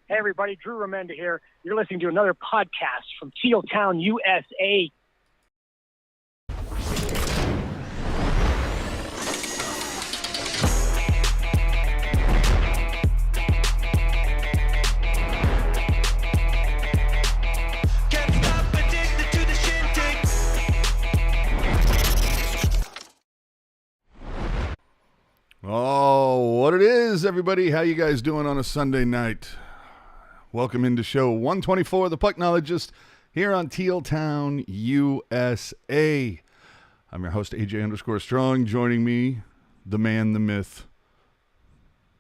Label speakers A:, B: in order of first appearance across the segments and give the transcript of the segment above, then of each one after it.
A: Hey, everybody, Drew Remenda here. You're listening to another podcast from Teal Town, USA.
B: Oh, what it is, everybody. How you guys doing on a Sunday night? Welcome into show 124 of the Pucknologists here on Teal Town, USA. I'm your host, AJ_Strong. Joining me, the man, the myth,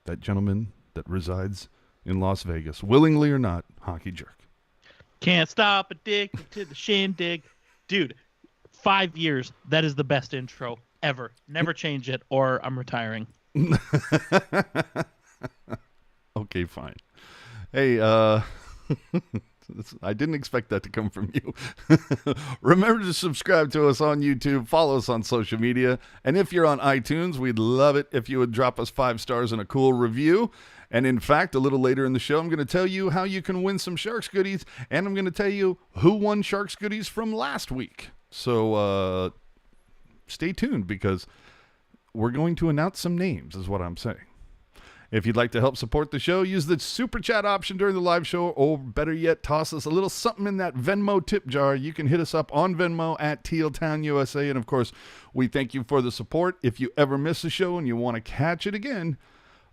B: that gentleman that resides in Las Vegas, willingly or not, Hockey Jerk.
C: Can't stop addicted to the shindig. Dude, 5 years, that is the best intro ever. Never change it or I'm retiring.
B: Okay, fine. Hey, I didn't expect that to come from you. Remember to subscribe to us on YouTube, follow us on social media, and if you're on iTunes, we'd love it if you would drop us 5 stars and a cool review. And in fact, a little later in the show, I'm going to tell you how you can win some Sharks goodies, and I'm going to tell you who won Sharks goodies from last week. So stay tuned, because we're going to announce some names, is what I'm saying. If you'd like to help support the show, use the Super Chat option during the live show, or better yet, toss us a little something in that Venmo tip jar. You can hit us up on Venmo at Teal Town USA. And, of course, we thank you for the support. If you ever miss a show and you want to catch it again,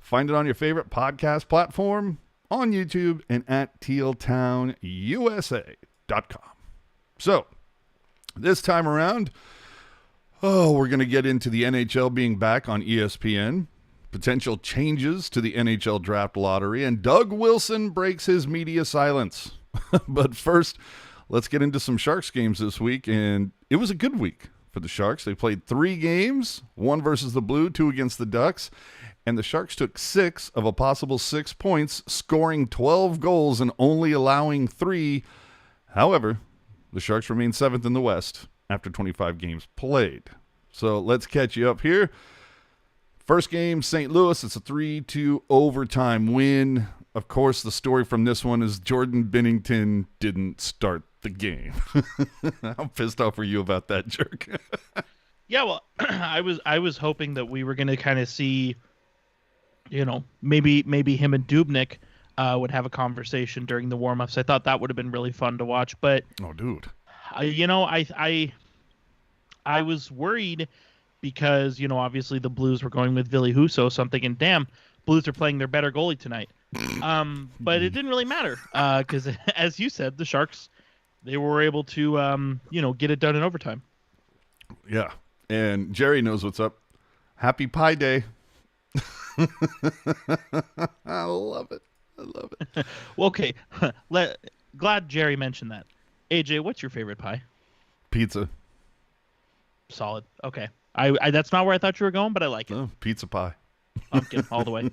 B: find it on your favorite podcast platform, on YouTube, and at tealtownusa.com. So, this time around, we're going to get into the NHL being back on ESPN, potential changes to the NHL draft lottery, and Doug Wilson breaks his media silence. But first, let's get into some Sharks games this week, and it was a good week for the Sharks. They played 3 games, 1 versus the Blue, 2 against the Ducks, and the Sharks took 6 of a possible 6 points, scoring 12 goals and only allowing 3. However, the Sharks remain 7th in the West after 25 games played. So let's catch you up here. First game, St. Louis. It's a 3-2 overtime win. Of course, the story from this one is Jordan Binnington didn't start the game. How pissed off were you about that, Jerk?
C: Yeah, well, I was hoping that we were going to kind of see, maybe him and Dubnyk would have a conversation during the warm-ups. I thought that would have been really fun to watch. But,
B: oh, dude.
C: I was worried because, obviously the Blues were going with Ville Husso, so I'm thinking, damn, Blues are playing their better goalie tonight. But it didn't really matter because, as you said, the Sharks, they were able to, get it done in overtime.
B: Yeah, and Jerry knows what's up. Happy Pie Day. I love it.
C: Well, okay, glad Jerry mentioned that. AJ, what's your favorite pie?
B: Pizza.
C: Solid. Okay. I that's not where I thought you were going, but I like it.
B: Oh, pizza pie.
C: Pumpkin all the way.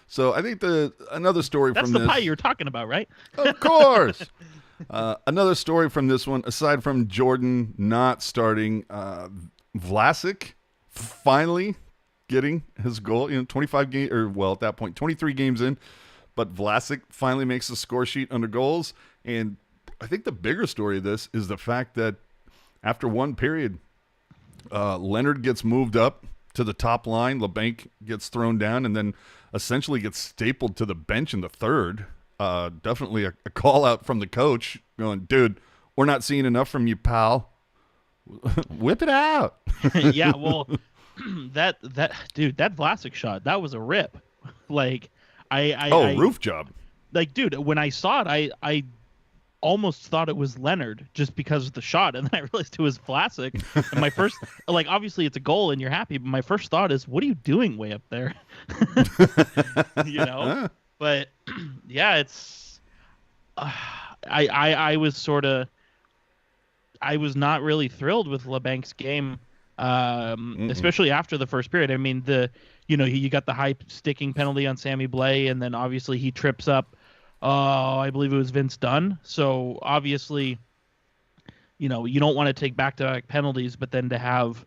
B: So I think another story
C: that's
B: from
C: the
B: this.
C: pie you were talking about, right?
B: Of course. Another story from this one, aside from Jordan not starting, Vlasic finally getting his goal. 25 games, or well, at that point, 23 games in, but Vlasic finally makes the score sheet under goals. And I think the bigger story of this is the fact that after one period, Leonard gets moved up to the top line. Labanc gets thrown down and then essentially gets stapled to the bench in the third. Definitely a call out from the coach going, dude, we're not seeing enough from you, pal. Whip it out.
C: Yeah, well, that Vlasic shot, that was a rip. Like,
B: roof job.
C: Like, dude, when I saw it, I almost thought it was Leonard just because of the shot, and then I realized it was Vlasic. And my first, obviously it's a goal and you're happy, but my first thought is, what are you doing way up there? But yeah, it's I was not really thrilled with Labanc's game, especially after the first period. I mean, you got the high sticking penalty on Sammy Blais, and then obviously he trips up. I believe it was Vince Dunn. So obviously, you don't want to take back-to-back penalties, but then to have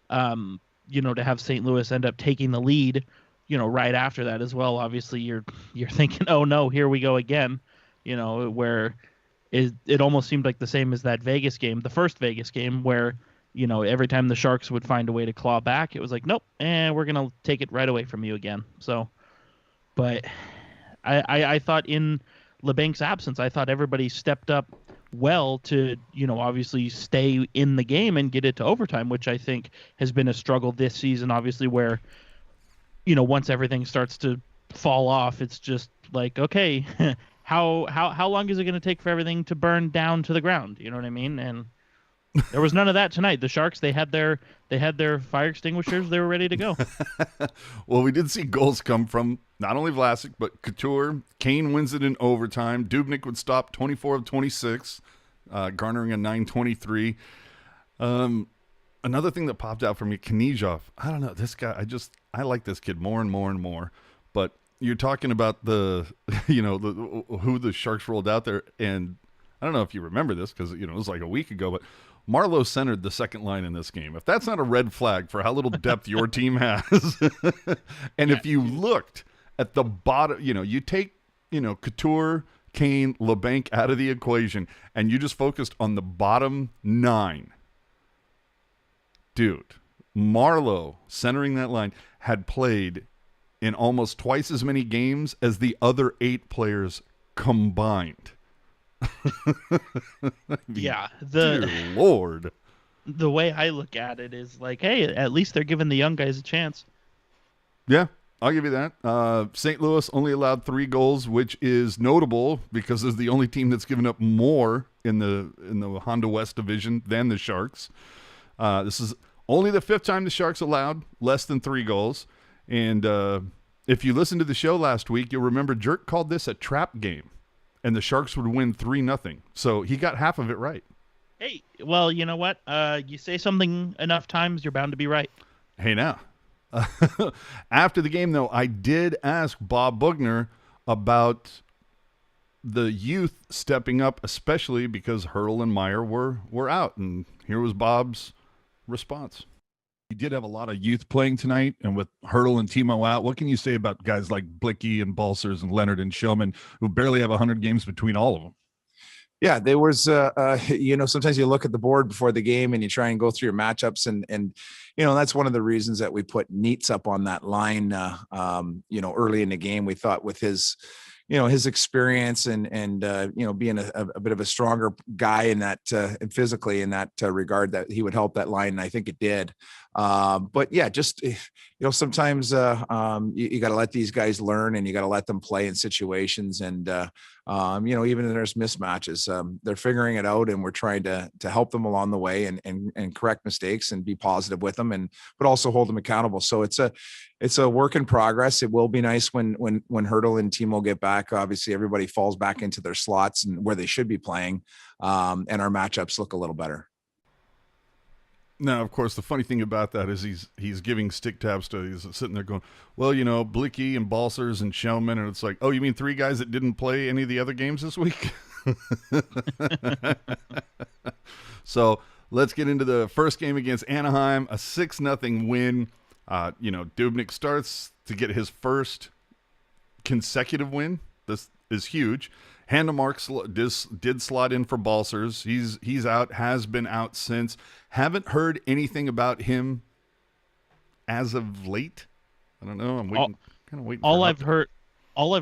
C: St. Louis end up taking the lead, right after that as well, obviously you're thinking, oh no, here we go again, where it almost seemed like the same as that Vegas game, the first Vegas game, where every time the Sharks would find a way to claw back, it was like, nope, we're gonna take it right away from you again. So, but I thought in Labanc's absence, I thought everybody stepped up well to obviously stay in the game and get it to overtime, which I think has been a struggle this season, obviously, where once everything starts to fall off, it's just like, okay, how long is it going to take for everything to burn down to the ground? You know what I mean? And there was none of that tonight. The Sharks, they had their fire extinguishers. They were ready to go.
B: Well, we did see goals come from not only Vlasic, but Couture. Kane wins it in overtime. Dubnyk would stop 24 of 26, garnering a 923. Another thing that popped out for me, Knizhov. I don't know, this guy, I like this kid more and more and more. But you're talking about the who the Sharks rolled out there, and I don't know if you remember this because it was like a week ago, but Marleau centered the second line in this game. If that's not a red flag for how little depth your team has, and if you looked at the bottom, you take Couture, Kane, Labanc out of the equation, and you just focused on the bottom 9. Dude, Marleau centering that line had played in almost twice as many games as the other 8 players combined.
C: Yeah,
B: dear Lord.
C: The way I look at it is like, hey, at least they're giving the young guys a chance.
B: Yeah, I'll give you that. St. Louis only allowed 3 goals, which is notable because it's the only team that's given up more in the Honda West division than the Sharks. This is only the 5th time the Sharks allowed less than 3 goals. And if you listened to the show last week, you'll remember Jerk called this a trap game, and the Sharks would win 3-0. So he got half of it right.
C: Hey, well, you know what? You say something enough times, you're bound to be right.
B: Hey, now. After the game, though, I did ask Bob Bugner about the youth stepping up, especially because Hertl and Meier were out. And here was Bob's response.
D: You did have a lot of youth playing tonight, and with Hertl and Timo out, what can you say about guys like Blicky and Balcers and Leonard and Showman, who barely have 100 games between all of them?
E: Yeah, there was, sometimes you look at the board before the game and you try and go through your matchups, and that's one of the reasons that we put Neitz up on that line, early in the game. We thought with his experience and being a bit of a stronger guy in that physically in that regard, that he would help that line, and I think it did. But yeah, just sometimes you got to let these guys learn, and you got to let them play in situations, and even if there's mismatches, they're figuring it out, and we're trying to help them along the way and correct mistakes and be positive with them, but also hold them accountable. So it's a work in progress. It will be nice when Hertl and Timo get back. Obviously, everybody falls back into their slots and where they should be playing, and our matchups look a little better.
B: Now, of course, the funny thing about that is he's giving stick taps to, he's sitting there going, well, Blicky and Balcers and Shellman, and it's like, oh, you mean 3 guys that didn't play any of the other games this week? So let's get into the first game against Anaheim, a 6-0 win. Dubnyk starts to get his first consecutive win. This is huge. Handemark did slot in for Balcers. He's out, has been out since. Haven't heard anything about him as of late. I don't know. I'm waiting. Kind of waiting.
C: All I've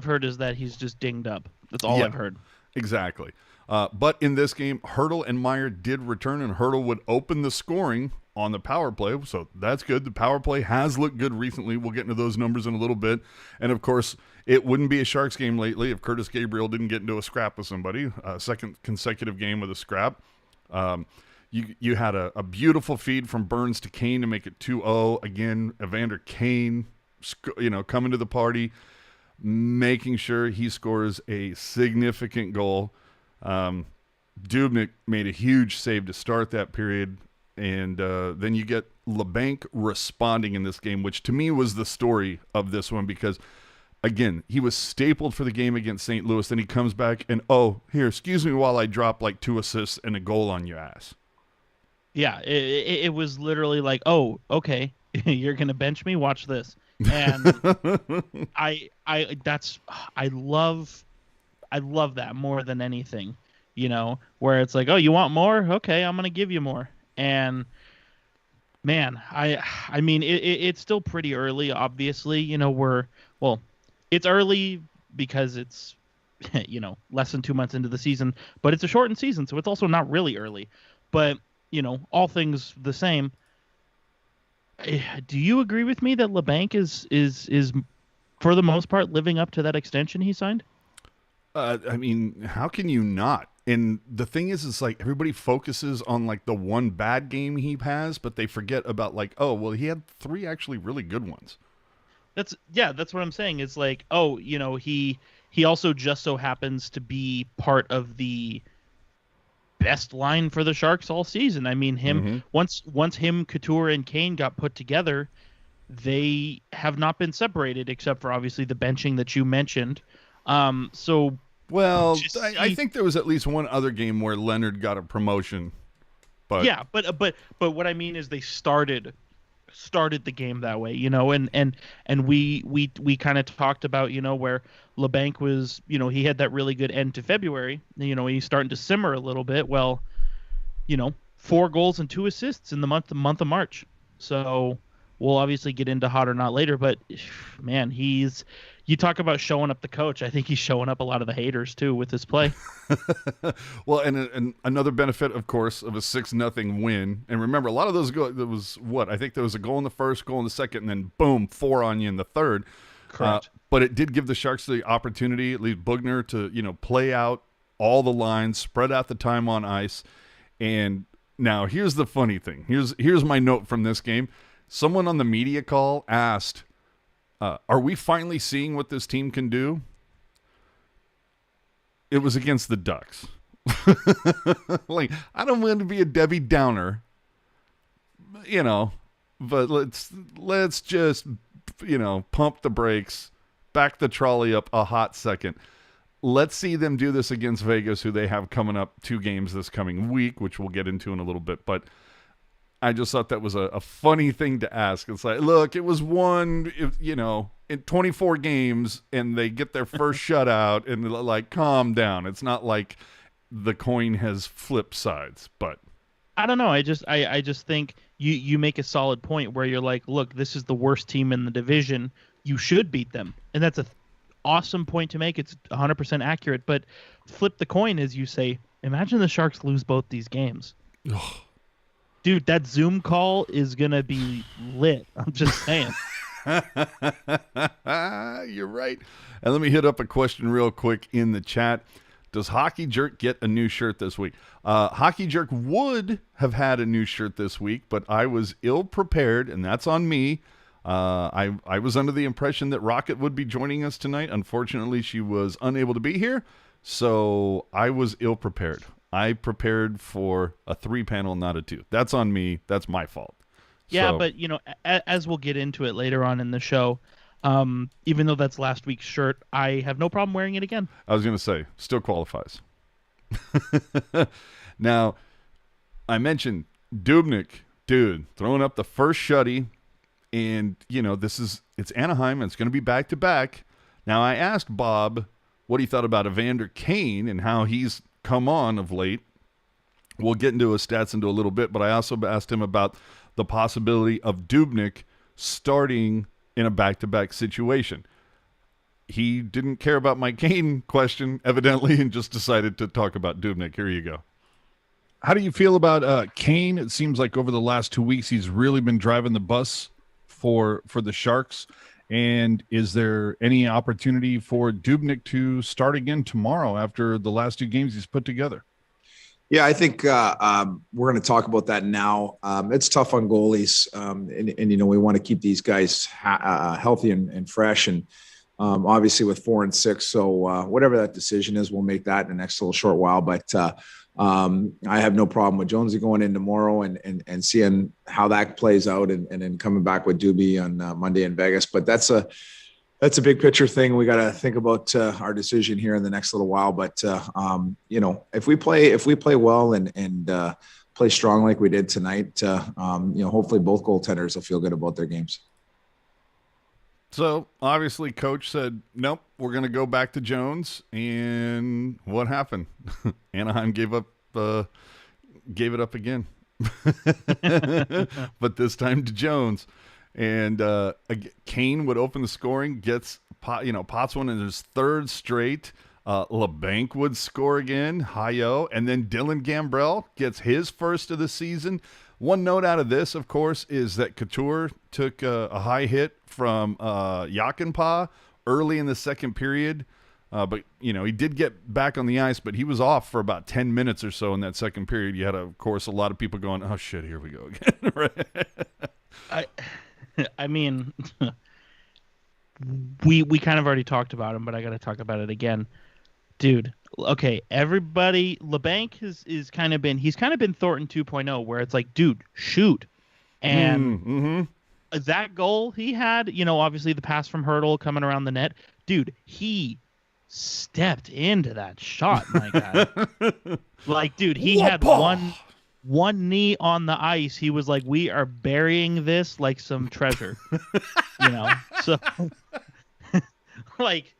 C: heard is that he's just dinged up. That's all I've heard.
B: Exactly. But in this game, Hertl and Meier did return, and Hertl would open the scoring on the power play, so that's good. The power play has looked good recently. We'll get into those numbers in a little bit. And, of course, it wouldn't be a Sharks game lately if Kurtis Gabriel didn't get into a scrap with somebody. Second consecutive game with a scrap. You had a beautiful feed from Burns to Kane to make it 2-0. Again, Evander Kane, coming to the party, making sure he scores a significant goal. Dubnyk made a huge save to start that period. And then you get Labanc responding in this game, which to me was the story of this one because, again, he was stapled for the game against St. Louis. Then he comes back and, excuse me while I drop like 2 assists and a goal on your ass.
C: Yeah, it was literally like, oh, okay, you're going to bench me? Watch this. And I love that more than anything, where it's like, oh, you want more? Okay, I'm going to give you more. And man, I mean, it's still pretty early, obviously, it's early because it's, less than 2 months into the season, but it's a shortened season. So it's also not really early, but all things the same. Do you agree with me that Labanc is for the most part living up to that extension he signed?
B: I mean, how can you not? And the thing is like everybody focuses on like the one bad game he has, but they forget about like, oh, well, he had 3 actually really good ones.
C: That's what I'm saying. It's like, oh, he also just so happens to be part of the best line for the Sharks all season. I mean, once him, Couture, and Kane got put together, they have not been separated except for obviously the benching that you mentioned.
B: Well, I think there was at least one other game where Leonard got a promotion. But
C: yeah, but what I mean is they started the game that way, and we kind of talked about, where Labanc was, he had that really good end to February, he's starting to simmer a little bit. Well, 4 goals and 2 assists in the month of March. So we'll obviously get into hot or not later, but man, you talk about showing up the coach. I think he's showing up a lot of the haters too with his play.
B: Well, and another benefit, of course, of a 6-0 win. And remember, a lot of those there was I think there was a goal in the first, goal in the second, and then boom, 4 on you in the third.
C: Correct.
B: But it did give the Sharks the opportunity, at least Bugner, to play out all the lines, spread out the time on ice. And now here's the funny thing. Here's my note from this game. Someone on the media call asked, are we finally seeing what this team can do? It was against the Ducks. Like, I don't want to be a Debbie Downer, but let's just, pump the brakes, back the trolley up a hot second. Let's see them do this against Vegas, who they have coming up 2 games this coming week, which we'll get into in a little bit. But I just thought that was a funny thing to ask. It's like, look, it was won, in 24 games, and they get their first shutout, and like, calm down. It's not like the coin has flipped sides, but
C: I don't know. I just think you make a solid point where you're like, look, this is the worst team in the division. You should beat them, and that's a awesome point to make. It's 100% accurate. But flip the coin, as you say. Imagine the Sharks lose both these games. Dude, that Zoom call is going to be lit. I'm just saying.
B: You're right. And let me hit up a question real quick in the chat. Does Hockey Jerk get a new shirt this week? Hockey Jerk would have had a new shirt this week, but I was ill-prepared, and that's on me. I was under the impression that Rocket would be joining us tonight. Unfortunately, she was unable to be here, so I was ill-prepared. I prepared for a 3-panel, not a 2. That's on me. That's my fault.
C: Yeah,
B: so,
C: but, as we'll get into it later on in the show, even though that's last week's shirt, I have no problem wearing it again.
B: I was going to say, still qualifies. Now, I mentioned Dubnyk, dude, throwing up the first shutty, and, it's Anaheim, and it's going to be back-to-back. Now, I asked Bob what he thought about Evander Kane and how he's come on of late. We'll get into his stats into a little bit, but I also asked him about the possibility of Dubnyk starting in a back-to-back situation. He didn't care about my Kane question, evidently, and just decided to talk about Dubnyk. Here you go.
D: How do you feel about Kane? It seems like over the last 2 weeks, he's really been driving the bus for the Sharks. And is there any opportunity for Dubnyk to start again tomorrow after the last 2 games he's put together?
E: Yeah, I think we're going to talk about that now. It's tough on goalies, and we want to keep these guys healthy and fresh, and obviously with 4 and 6. So whatever that decision is, we'll make that in the next little short while. But I have no problem with Jonesy going in tomorrow and seeing how that plays out, and then coming back with Doobie on Monday in Vegas. But that's a big picture thing. We got to think about our decision here in the next little while. But if we play well and play strong like we did tonight, hopefully both goaltenders will feel good about their games.
B: So obviously, coach said, "Nope, we're going to go back to Jones." And what happened? Anaheim gave it up again, but this time to Jones. And Kane would open the scoring, gets Potts one in his third straight. Labanc would score again, hi-yo, and then Dylan Gambrell gets his first of the season. One note out of this, of course, is that Couture took a high hit from Yakinpa early in the second period. But, he did get back on the ice, but he was off for about 10 minutes or so in that second period. You had, of course, a lot of people going, oh, shit, here we go again. Right?
C: I mean, we kind of already talked about him, but I got to talk about it again. Dude, okay, everybody, Labanc he's kind of been Thornton 2.0, where it's like, dude, shoot. And that goal he had, obviously the pass from Hertl coming around the net, dude, he stepped into that shot, my God. Like, dude, he had one knee on the ice. He was like, we are burying this like some treasure. So like,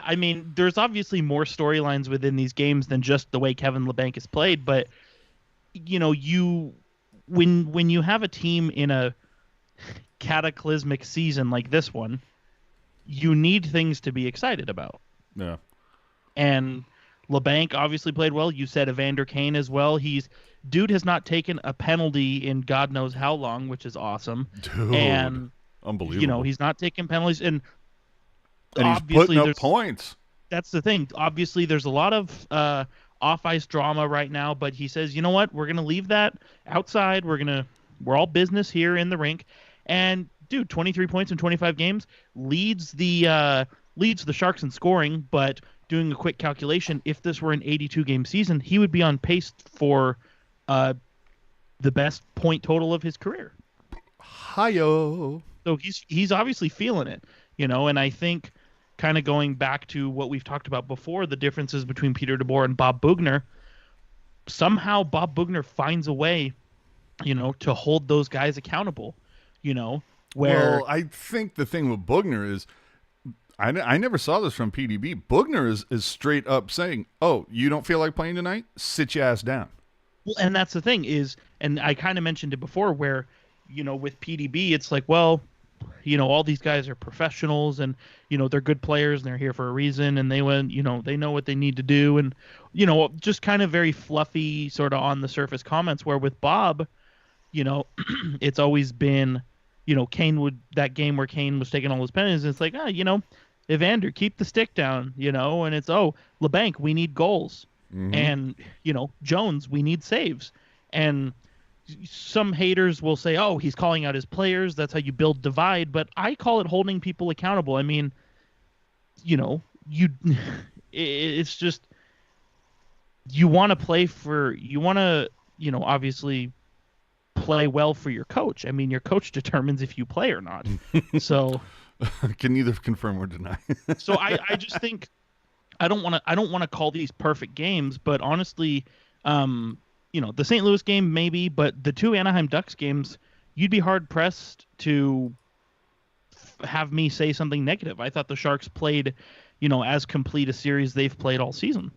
C: I mean, there's obviously more storylines within these games than just the way Kevin Labanc has played, but when you have a team in a cataclysmic season like this one, you need things to be excited about.
B: Yeah.
C: And Labanc obviously played well. You said Evander Kane as well. Dude has not taken a penalty in God knows how long, which is awesome.
B: Dude,
C: and
B: unbelievable.
C: He's not taking penalties, and
B: he's putting up points.
C: That's the thing. Obviously, there's a lot of off-ice drama right now, but he says, you know what? We're going to leave that outside. We're all business here in the rink. And, dude, 23 points in 25 games, leads the Sharks in scoring, but doing a quick calculation, if this were an 82-game season, he would be on pace for the best point total of his career.
B: Hi-yo.
C: So he's obviously feeling it, and I think kind of going back to what we've talked about before, the differences between Peter DeBoer and Bob Boughner, somehow Bob Boughner finds a way, to hold those guys accountable, where...
B: Well, I think the thing with Boughner is, I never saw this from PDB. Boughner is straight up saying, oh, you don't feel like playing tonight? Sit your ass down.
C: Well, and that's the thing is, and I kind of mentioned it before where, with PDB, it's like, well, all these guys are professionals and, they're good players and they're here for a reason and they know what they need to do. And, just kind of very fluffy sort of on the surface comments where with Bob, it's always been, that game where Kane was taking all his penalties. It's like, Evander, keep the stick down, and it's, Labanc, we need goals. Mm-hmm. And, Jones, we need saves. And some haters will say, oh, he's calling out his players. That's how you build divide. But I call it holding people accountable. I mean, it's just, you want to obviously play well for your coach. I mean, your coach determines if you play or not. So
B: can neither confirm or deny.
C: So I just think I don't want to call these perfect games, but honestly, the St. Louis game maybe, but the two Anaheim Ducks games, you'd be hard pressed to have me say something negative. I thought the Sharks played, as complete a series they've played all season.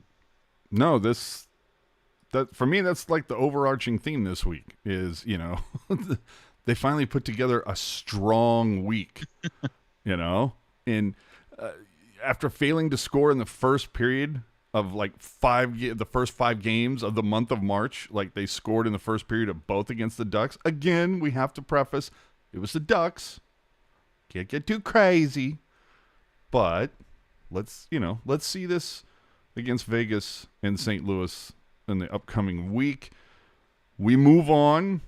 B: No, that for me, that's like the overarching theme this week is, they finally put together a strong week, and after failing to score in the first period of like the first 5 games of the month of March, like they scored in the first period of both against the Ducks. Again, we have to preface, it was the Ducks. Can't get too crazy, but let's see this against Vegas and St. Louis in the upcoming week. We move on.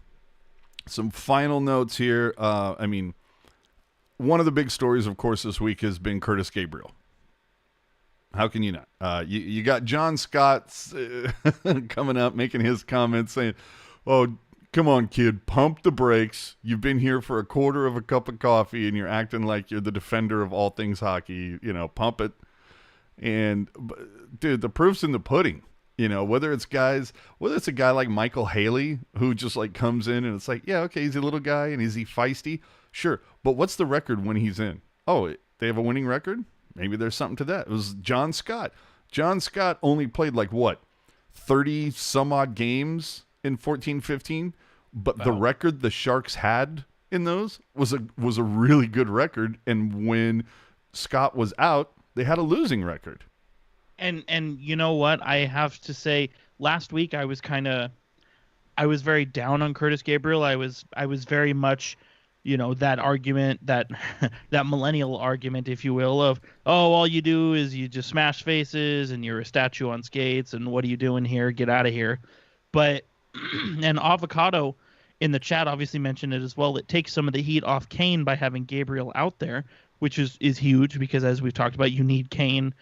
B: Some final notes here. One of the big stories, of course, this week has been Kurtis Gabriel. How can you not? You got John Scott's coming up, making his comments saying, oh, come on, kid, pump the brakes. You've been here for a quarter of a cup of coffee, and you're acting like you're the defender of all things hockey. Pump it. And, dude, the proof's in the pudding. Whether it's a guy like Michael Haley who just, like, comes in and it's like, yeah, okay, he's a little guy, and is he feisty? Sure. But what's the record when he's in? oh, they have a winning record? Maybe there's something to that. It was John Scott. John Scott only played 30 some odd games in 14-15, but the record the Sharks had in those was a really good record, and when Scott was out, they had a losing record.
C: And you know what? I have to say, last week I was very down on Kurtis Gabriel. I was very much, that argument, that that millennial argument, if you will, of, oh, all you do is you just smash faces and you're a statue on skates and what are you doing here? Get out of here. But and Avocado in the chat obviously mentioned it as well. It takes some of the heat off Kane by having Gabriel out there, which is huge because, as we've talked about, you need Kane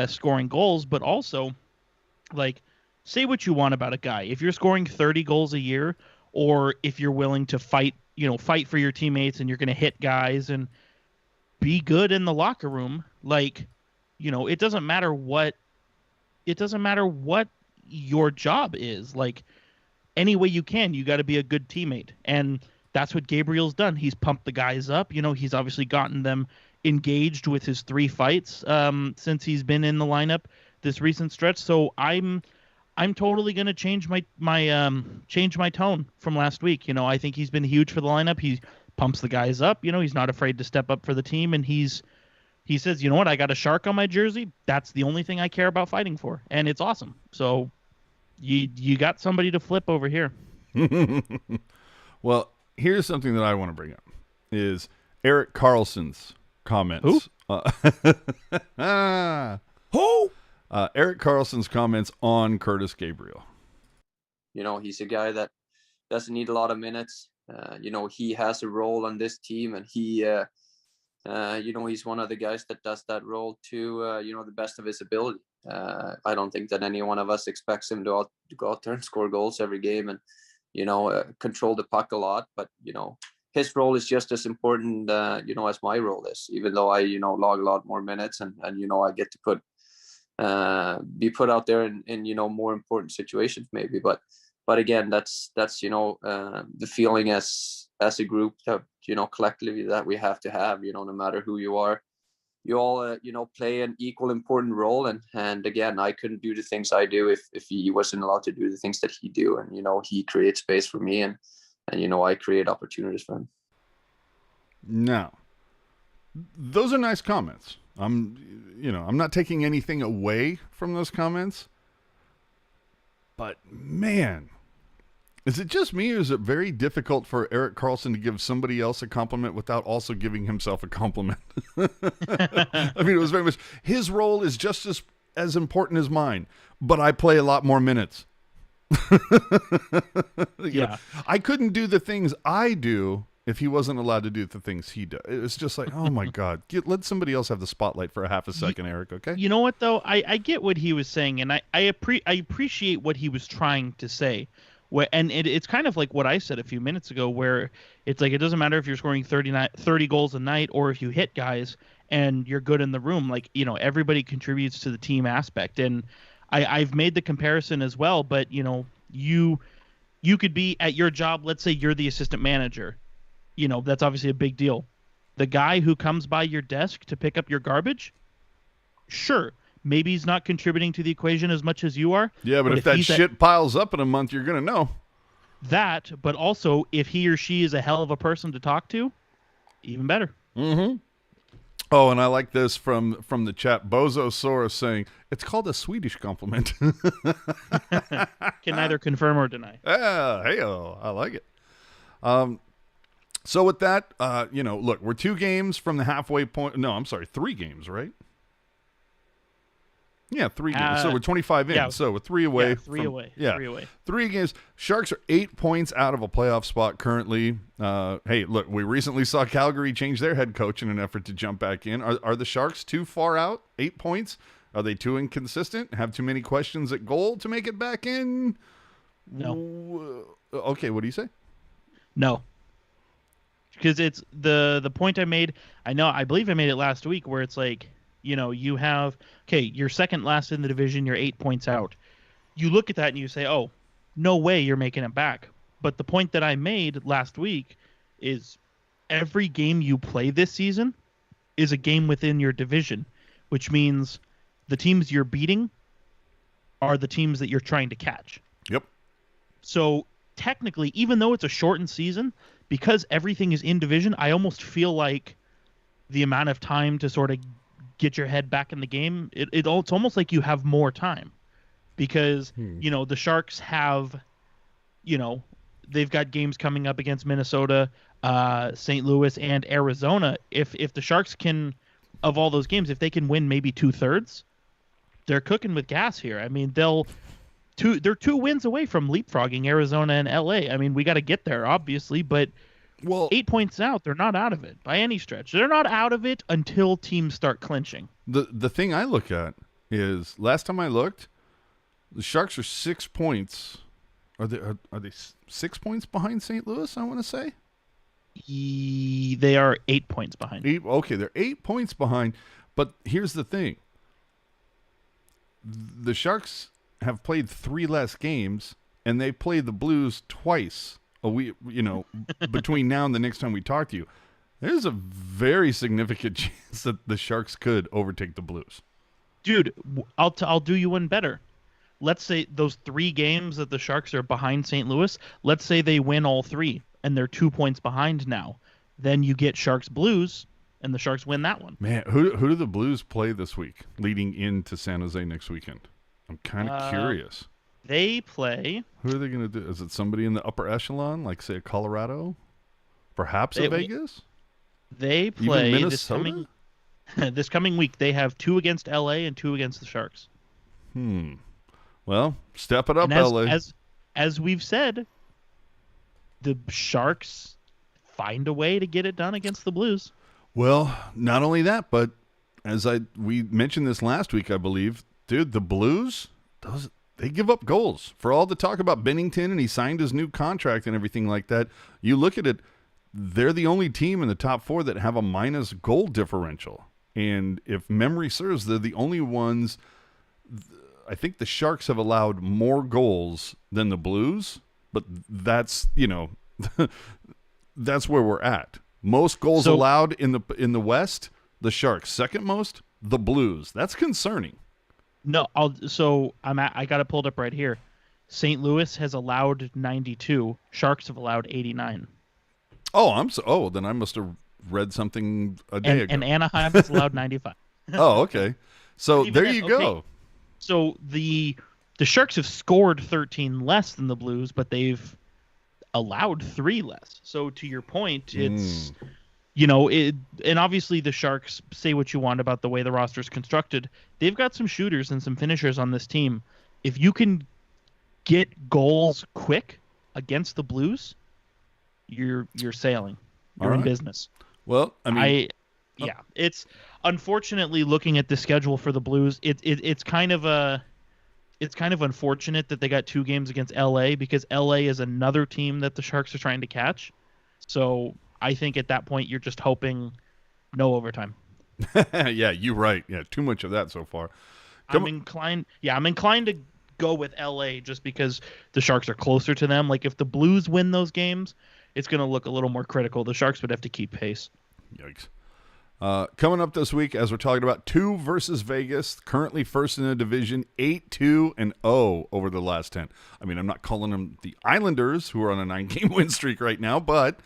C: scoring goals, but also, say what you want about a guy. If you're scoring 30 goals a year, or if you're willing to fight for your teammates and you're going to hit guys and be good in the locker room, it doesn't matter what your job is. Any way you can, you got to be a good teammate. And that's what Gabriel's done. He's pumped the guys up. He's obviously gotten them engaged with his 3 fights since he's been in the lineup this recent stretch. So I'm totally going to change my tone from last week. I think he's been huge for the lineup. He pumps the guys up. He's not afraid to step up for the team, and he says, you know what, I got a shark on my jersey. That's the only thing I care about fighting for, and it's awesome. So you got somebody to flip over here.
B: Well, here's something that I want to bring up is Erik Karlsson's comments.
C: Who?
B: Who? Erik Karlsson's comments on Kurtis Gabriel.
F: He's a guy that doesn't need a lot of minutes. He has a role on this team, and he, he's one of the guys that does that role to, the best of his ability. I don't think that any one of us expects him to go out there and score goals every game and, control the puck a lot. But, his role is just as important, as my role is, even though I, log a lot more minutes and I get to be put out there in more important situations maybe. But again, that's the feeling as a group that, collectively that we have to have, no matter who you are. You all, play an equal important role. And again, I couldn't do the things I do if he wasn't allowed to do the things that he do. And, he creates space for me and I create opportunities for him.
B: Now, those are nice comments. I'm not taking anything away from those comments. But man, is it just me, or is it very difficult for Erik Karlsson to give somebody else a compliment without also giving himself a compliment? I mean, it was very much, his role is just as important as mine, but I play a lot more minutes.
C: Yeah.
B: I couldn't do the things I do if he wasn't allowed to do the things he does. It's just like, oh my God, let somebody else have the spotlight for a half a second, Erik, okay?
C: You know what, though? I get what he was saying, and I appreciate what he was trying to say. And it's kind of like what I said a few minutes ago, where it's like, it doesn't matter if you're scoring 30 goals a night or if you hit guys and you're good in the room. Everybody contributes to the team aspect. And I've made the comparison as well, but, you could be at your job. Let's say you're the assistant manager. That's obviously a big deal. The guy who comes by your desk to pick up your garbage, sure, maybe he's not contributing to the equation as much as you are.
B: Yeah, but if that shit piles up in a month, you're going to know.
C: That, but also if he or she is a hell of a person to talk to, even better.
B: Mm-hmm. Oh, and I like this from the chat. Bozo Sora saying, it's called a Swedish compliment.
C: Can neither confirm or deny.
B: Hey-o, I like it. So with that, look, we're 2 games from the halfway point. No, I'm sorry, 3 games, right? Yeah, 3 games. So we're 25 in.
C: Yeah.
B: So we're 3 away.
C: Yeah, 3 away.
B: Yeah,
C: 3 away.
B: 3 games. Sharks are 8 points out of a playoff spot currently. Hey, look, we recently saw Calgary change their head coach in an effort to jump back in. Are the Sharks too far out? 8 points? Are they too inconsistent? Have too many questions at goal to make it back in?
C: No.
B: Okay, what do you say?
C: No. Because it's the point I made. I believe I made it last week, where it's like, you have, you're second last in the division, you're 8 points out. You look at that and you say, oh, no way you're making it back. But the point that I made last week is every game you play this season is a game within your division, which means the teams you're beating are the teams that you're trying to catch.
B: Yep.
C: So technically, even though it's a shortened season, because everything is in division, I almost feel like the amount of time to sort of get your head back in the game, it's almost like you have more time because, the Sharks have, they've got games coming up against Minnesota, St. Louis, and Arizona. If the Sharks can, of all those games, if they can win maybe 2/3, they're cooking with gas here. I mean, they're 2 wins away from leapfrogging Arizona and LA. I mean, we got to get there, obviously, but 8 points out, they're not out of it by any stretch. They're not out of it until teams start clinching.
B: The thing I look at is, last time I looked, the Sharks are 6 points. Are they 6 points behind St. Louis, I want to say?
C: They are 8 points behind.
B: Okay, they're 8 points behind. But here's the thing. The Sharks have played 3 less games, and they played the Blues twice between now and the next time we talk to you. There's a very significant chance that the Sharks could overtake the Blues.
C: Dude, I'll do you one better. Let's say those 3 games that the Sharks are behind St. Louis, let's say they win all 3, and they're 2 points behind now. Then you get Sharks-Blues, and the Sharks win that one.
B: Man, who do the Blues play this week leading into San Jose next weekend? I'm kind of curious.
C: They play...
B: Who are they going to do? Is it somebody in the upper echelon, like, say, a Colorado? Perhaps a Vegas?
C: They play...
B: Even Minnesota?
C: This coming week, they have 2 against LA and 2 against the Sharks.
B: Well, step it up, LA.
C: As we've said, the Sharks find a way to get it done against the Blues.
B: Well, not only that, but we mentioned this last week, I believe, dude, the Blues, they give up goals. For all the talk about Bennington and he signed his new contract and everything like that, you look at it, they're the only team in the top 4 that have a minus goal differential. And if memory serves, they're the only ones. I think the Sharks have allowed more goals than the Blues, but that's, that's where we're at. Most goals allowed in the West, the Sharks. Second most, the Blues. That's concerning.
C: No, I got it pulled up right here. St. Louis has allowed 92. Sharks have allowed 89.
B: Then I must have read something a day ago.
C: And Anaheim has allowed 95.
B: Oh, okay. So there you go.
C: So the Sharks have scored 13 less than the Blues, but they've allowed 3 less. So to your point, it's and obviously the Sharks, say what you want about the way the roster is constructed, they've got some shooters and some finishers on this team. If you can get goals quick against the Blues, you're sailing. You're in business.
B: Well, I mean,
C: it's unfortunately looking at the schedule for the Blues. It's kind of unfortunate that they got 2 games against LA because LA is another team that the Sharks are trying to catch. So I think at that point you're just hoping no overtime.
B: Yeah, you're right. Yeah, too much of that so far.
C: I'm inclined to go with LA just because the Sharks are closer to them. Like if the Blues win those games, it's going to look a little more critical. The Sharks would have to keep pace.
B: Yikes. Coming up this week, as we're talking about, 2 versus Vegas, currently first in the division, 8-2-0 over the last 10. I mean, I'm not calling them the Islanders, who are on a 9-game win streak right now, but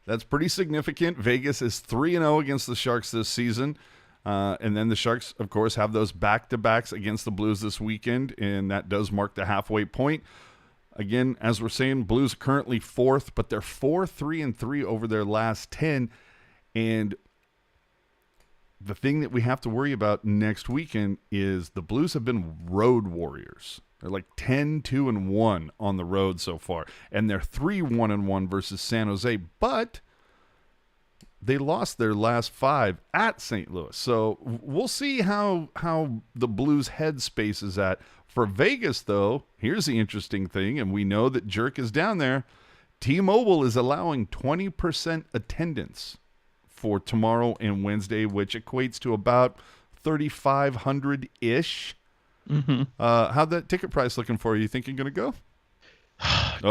B: that's pretty significant. Vegas is 3-0 against the Sharks this season. And then the Sharks, of course, have those back-to-backs against the Blues this weekend, and that does mark the halfway point. Again, as we're saying, Blues are currently 4th, but they're 4-3-3 over their last 10. And the thing that we have to worry about next weekend is the Blues have been road warriors. They're like 10-2-1 on the road so far, and they're 3-1-1 versus San Jose, but they lost their last 5 at St. Louis. So we'll see how the Blues headspace is at. For Vegas, though, here's the interesting thing, and we know that Jerk is down there. T-Mobile is allowing 20% attendance for tomorrow and Wednesday, which equates to about 3,500-ish.
C: Mm-hmm.
B: How'd that ticket price looking for you? You think you're going to go?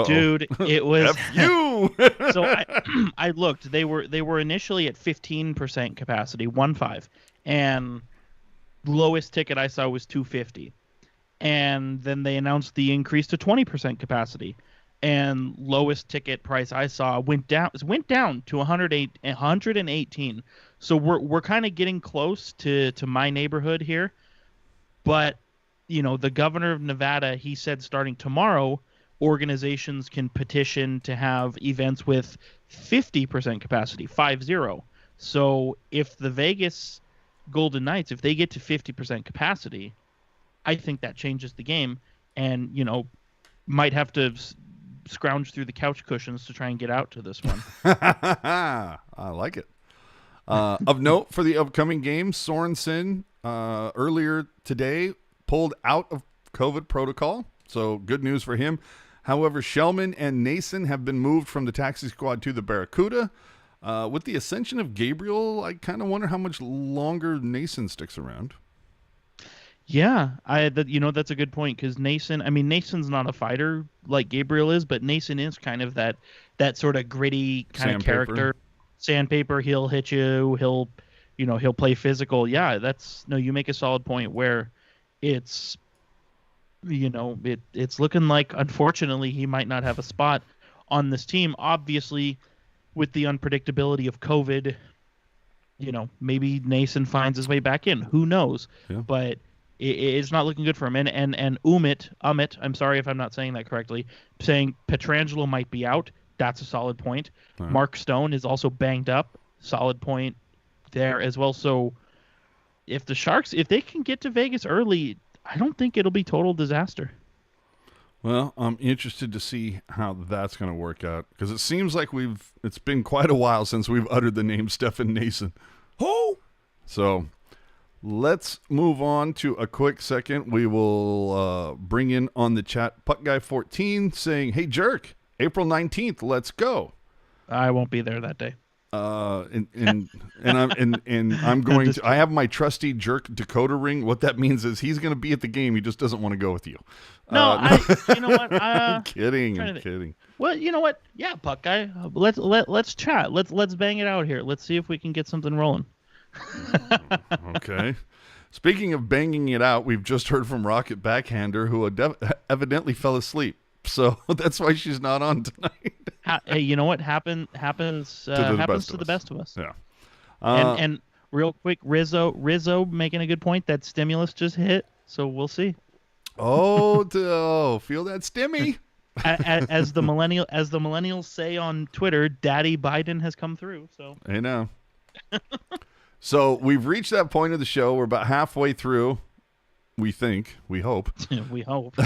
C: Dude, it was
B: F you.
C: so I looked. They were initially at 15% capacity, 1.5, and lowest ticket I saw was 250. And then they announced the increase to 20% capacity, and lowest ticket price I saw went down to 118. So we're kind of getting close to my neighborhood here. But the governor of Nevada, he said starting tomorrow, organizations can petition to have events with 50% capacity, 50. So if the Vegas Golden Knights, if they get to 50% capacity, I think that changes the game, and might have to scrounge through the couch cushions to try and get out to this one.
B: I like it. Of note for the upcoming game, Sorensen earlier today pulled out of COVID protocol, so good news for him. However, Shellman and Nason have been moved from the taxi squad to the Barracuda. With the ascension of Gabriel, I kind of wonder how much longer Nason sticks around.
C: Yeah, that's a good point, because Nason's not a fighter like Gabriel is, but Nason is kind of that sort of gritty kind of character. Sandpaper, he'll hit you, he'll play physical. Yeah, you make a solid point where it's it's looking like, unfortunately, he might not have a spot on this team. Obviously, with the unpredictability of COVID, maybe Nason finds his way back in. Who knows? Yeah. But it's not looking good for him. And Umit, I'm sorry if I'm not saying that correctly, saying Pietrangelo might be out. That's a solid point. Right. Mark Stone is also banged up. Solid point there as well. So if the Sharks, if they can get to Vegas early, I don't think it'll be total disaster.
B: Well, I'm interested to see how that's going to work out, because it seems like it's been quite a while since we've uttered the name Stefan Nason.
E: Oh!
B: So let's move on to a quick second. We will bring in on the chat PuckGuy14 saying, "Hey, Jerk, April 19th, let's go."
C: I won't be there that day.
B: I'm going to. I have my trusty Jerk decoder ring. What that means is he's going to be at the game. He just doesn't want to go with you.
C: No, you know what?
B: I'm kidding.
C: Well, you know what? Yeah, Puck Guy. Let's chat. Let's bang it out here. Let's see if we can get something rolling.
B: Okay. Speaking of banging it out, we've just heard from Rocket Backhander, who evidently fell asleep. So that's why she's not on tonight.
C: Hey, you know what happens to the best of us.
B: Yeah.
C: And real quick, Rizzo making a good point. That stimulus just hit, so we'll see.
B: Oh, feel that stimmy.
C: As the millennials say on Twitter, Daddy Biden has come through. So
B: I know. So we've reached that point of the show. We're about halfway through. We hope.
C: We hope.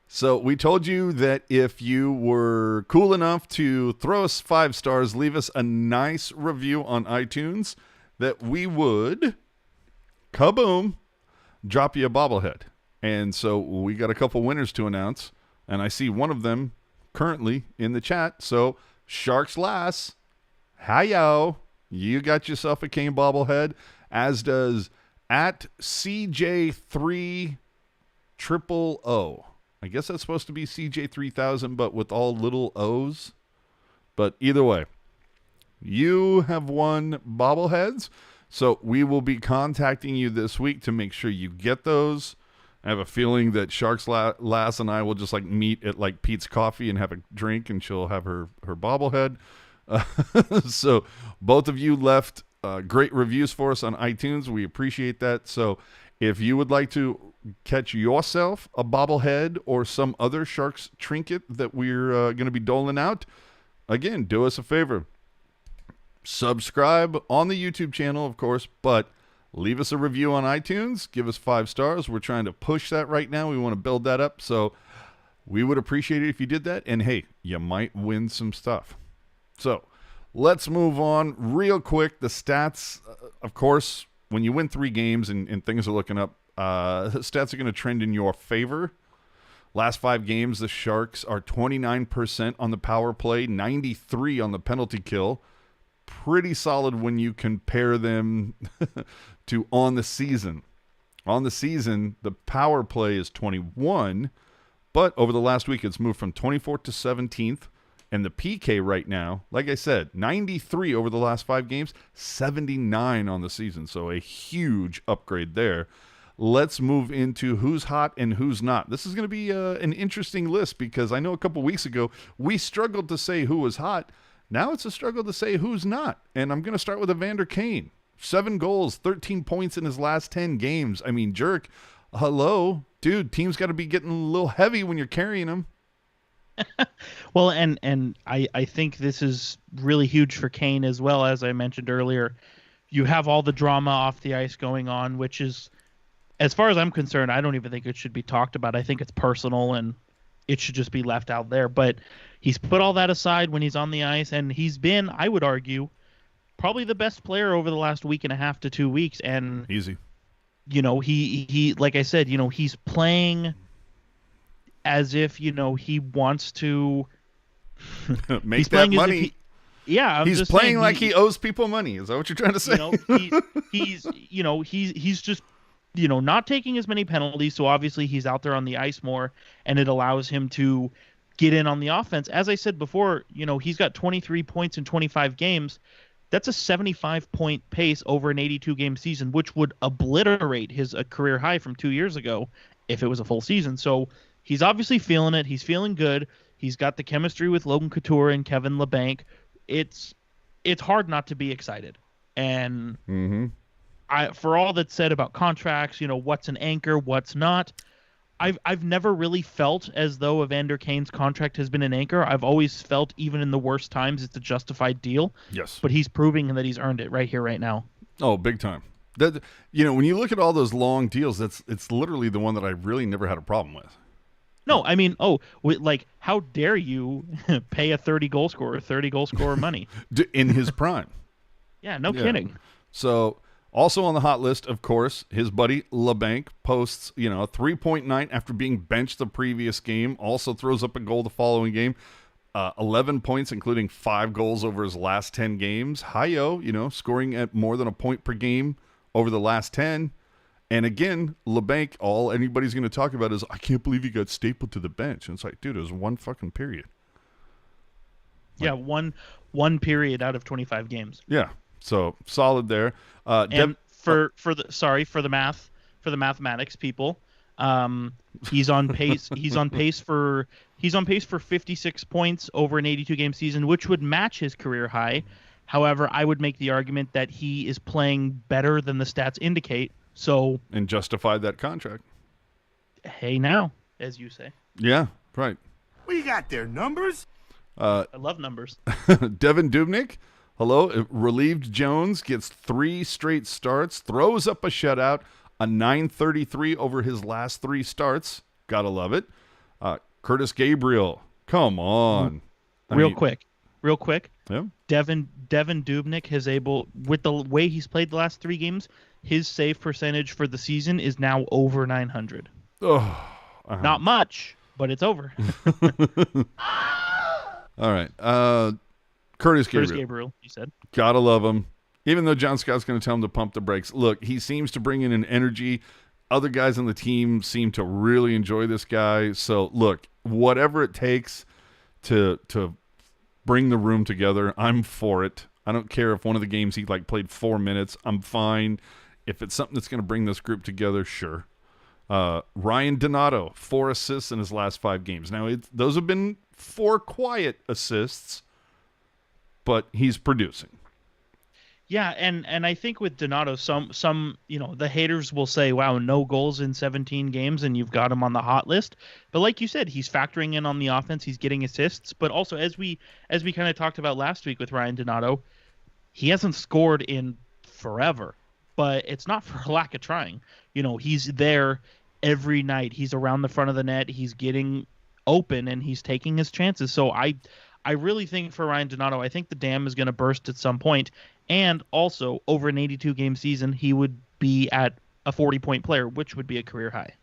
B: So we told you that if you were cool enough to throw us 5 stars, leave us a nice review on iTunes, that we would, kaboom, drop you a bobblehead. And so we got a couple winners to announce, and I see one of them currently in the chat. So Sharks Lass, hi-yo, you got yourself a Kane bobblehead, as does at CJ3000. I guess that's supposed to be CJ3000, but with all little O's. But either way, you have won bobbleheads. So we will be contacting you this week to make sure you get those. I have a feeling that Sharks Lass and I will just meet at Pete's Coffee and have a drink, and she'll have her bobblehead. So both of you left great reviews for us on iTunes. We appreciate that. So if you would like to catch yourself a bobblehead or some other Sharks trinket that we're going to be doling out, again, do us a favor. Subscribe on the YouTube channel, of course, but leave us a review on iTunes. Give us 5 stars. We're trying to push that right now. We want to build that up. So we would appreciate it if you did that. And, hey, you might win some stuff. So let's move on real quick. The stats, of course, when you win 3 games and things are looking up, stats are going to trend in your favor. Last 5 games, the Sharks are 29% on the power play, 93% on the penalty kill. Pretty solid when you compare them to on the season. On the season, the power play is 21%, But over the last week, it's moved from 24th to 17th. And the PK right now, like I said, 93 over the last 5 games, 79 on the season. So a huge upgrade there. Let's move into who's hot and who's not. This is going to be an interesting list because I know a couple weeks ago we struggled to say who was hot. Now it's a struggle to say who's not. And I'm going to start with Evander Kane. 7 goals, 13 points in his last 10 games. I mean, jerk, hello. Dude, team's got to be getting a little heavy when you're carrying him.
C: Well, and I think this is really huge for Kane as well. As I mentioned earlier, you have all the drama off the ice going on, which is, as far as I'm concerned, I don't even think it should be talked about. I think it's personal and it should just be left out there. But he's put all that aside when he's on the ice, and he's been, I would argue, probably the best player over the last week and a half to 2 weeks. And
B: easy.
C: You know, he like I said, you know, he's playing as if, you know, he wants to
B: make that money.
C: He's
B: just playing like he owes people money. Is that what you're trying to say?
C: You know, he's just, you know, not taking as many penalties. So obviously he's out there on the ice more, and it allows him to get in on the offense. As I said before, you know, he's got 23 points in 25 games. That's a 75-point pace over an 82-game season, which would obliterate his career high from 2 years ago if it was a full season. So he's obviously feeling it. He's feeling good. He's got the chemistry with Logan Couture and Kevin Labanc. It's hard not to be excited. And for all that's said about contracts, you know, what's an anchor, what's not, I've never really felt as though Evander Kane's contract has been an anchor. I've always felt, even in the worst times, it's a justified deal.
B: Yes.
C: But he's proving that he's earned it right here, right now.
B: Oh, big time. That, you know, when you look at all those long deals, it's literally the one that I really never had a problem with.
C: No, I mean, like, how dare you pay a 30-goal scorer money?
B: In his prime.
C: Yeah, no kidding.
B: So, also on the hot list, of course, his buddy Labanc posts, you know, a 3.9 after being benched the previous game. Also throws up a goal the following game. 11 points, including 5 goals over his last 10 games. Hi-yo, you know, scoring at more than a point per game over the last 10. And again, Labanc, all anybody's going to talk about is, I can't believe he got stapled to the bench. And it's like, dude, it was one fucking period.
C: Yeah, one period out of 25 games.
B: Yeah, so solid there.
C: And for the mathematics people, he's on pace. He's on pace for 56 points over an 82-game season, which would match his career high. However, I would make the argument that he is playing better than the stats indicate. So,
B: and justify that contract.
C: Hey now, as you say.
B: Yeah, right.
G: We got their numbers.
C: I love numbers.
B: Devin Dubnyk, hello. Relieved Jones gets 3 straight starts, throws up a shutout, a .933 over his last 3 starts. Gotta love it. Kurtis Gabriel, come on.
C: Real quick.
B: Yeah.
C: Devin Dubnyk has with the way he's played the last 3 games, his save percentage for the season is now over 900. Not much, but it's over.
B: All right. Kurtis
C: Gabriel, you said.
B: Gotta love him. Even though John Scott's going to tell him to pump the brakes. Look, he seems to bring in an energy. Other guys on the team seem to really enjoy this guy. So, look, whatever it takes to bring the room together, I'm for it. I don't care if one of the games he played 4 minutes. I'm fine. If it's something that's going to bring this group together, sure. Ryan Donato, 4 assists in his last 5 games. Now, those have been 4 quiet assists, but he's producing.
C: Yeah, and I think with Donato, some you know, the haters will say, wow, no goals in 17 games and you've got him on the hot list. But like you said, he's factoring in on the offense, he's getting assists, but also as we kind of talked about last week with Ryan Donato, he hasn't scored in forever. But it's not for lack of trying. You know, he's there every night. He's around the front of the net. He's getting open, and he's taking his chances. So I really think for Ryan Donato, I think the dam is going to burst at some point. And also, over an 82-game season, he would be at a 40-point player, which would be a career high.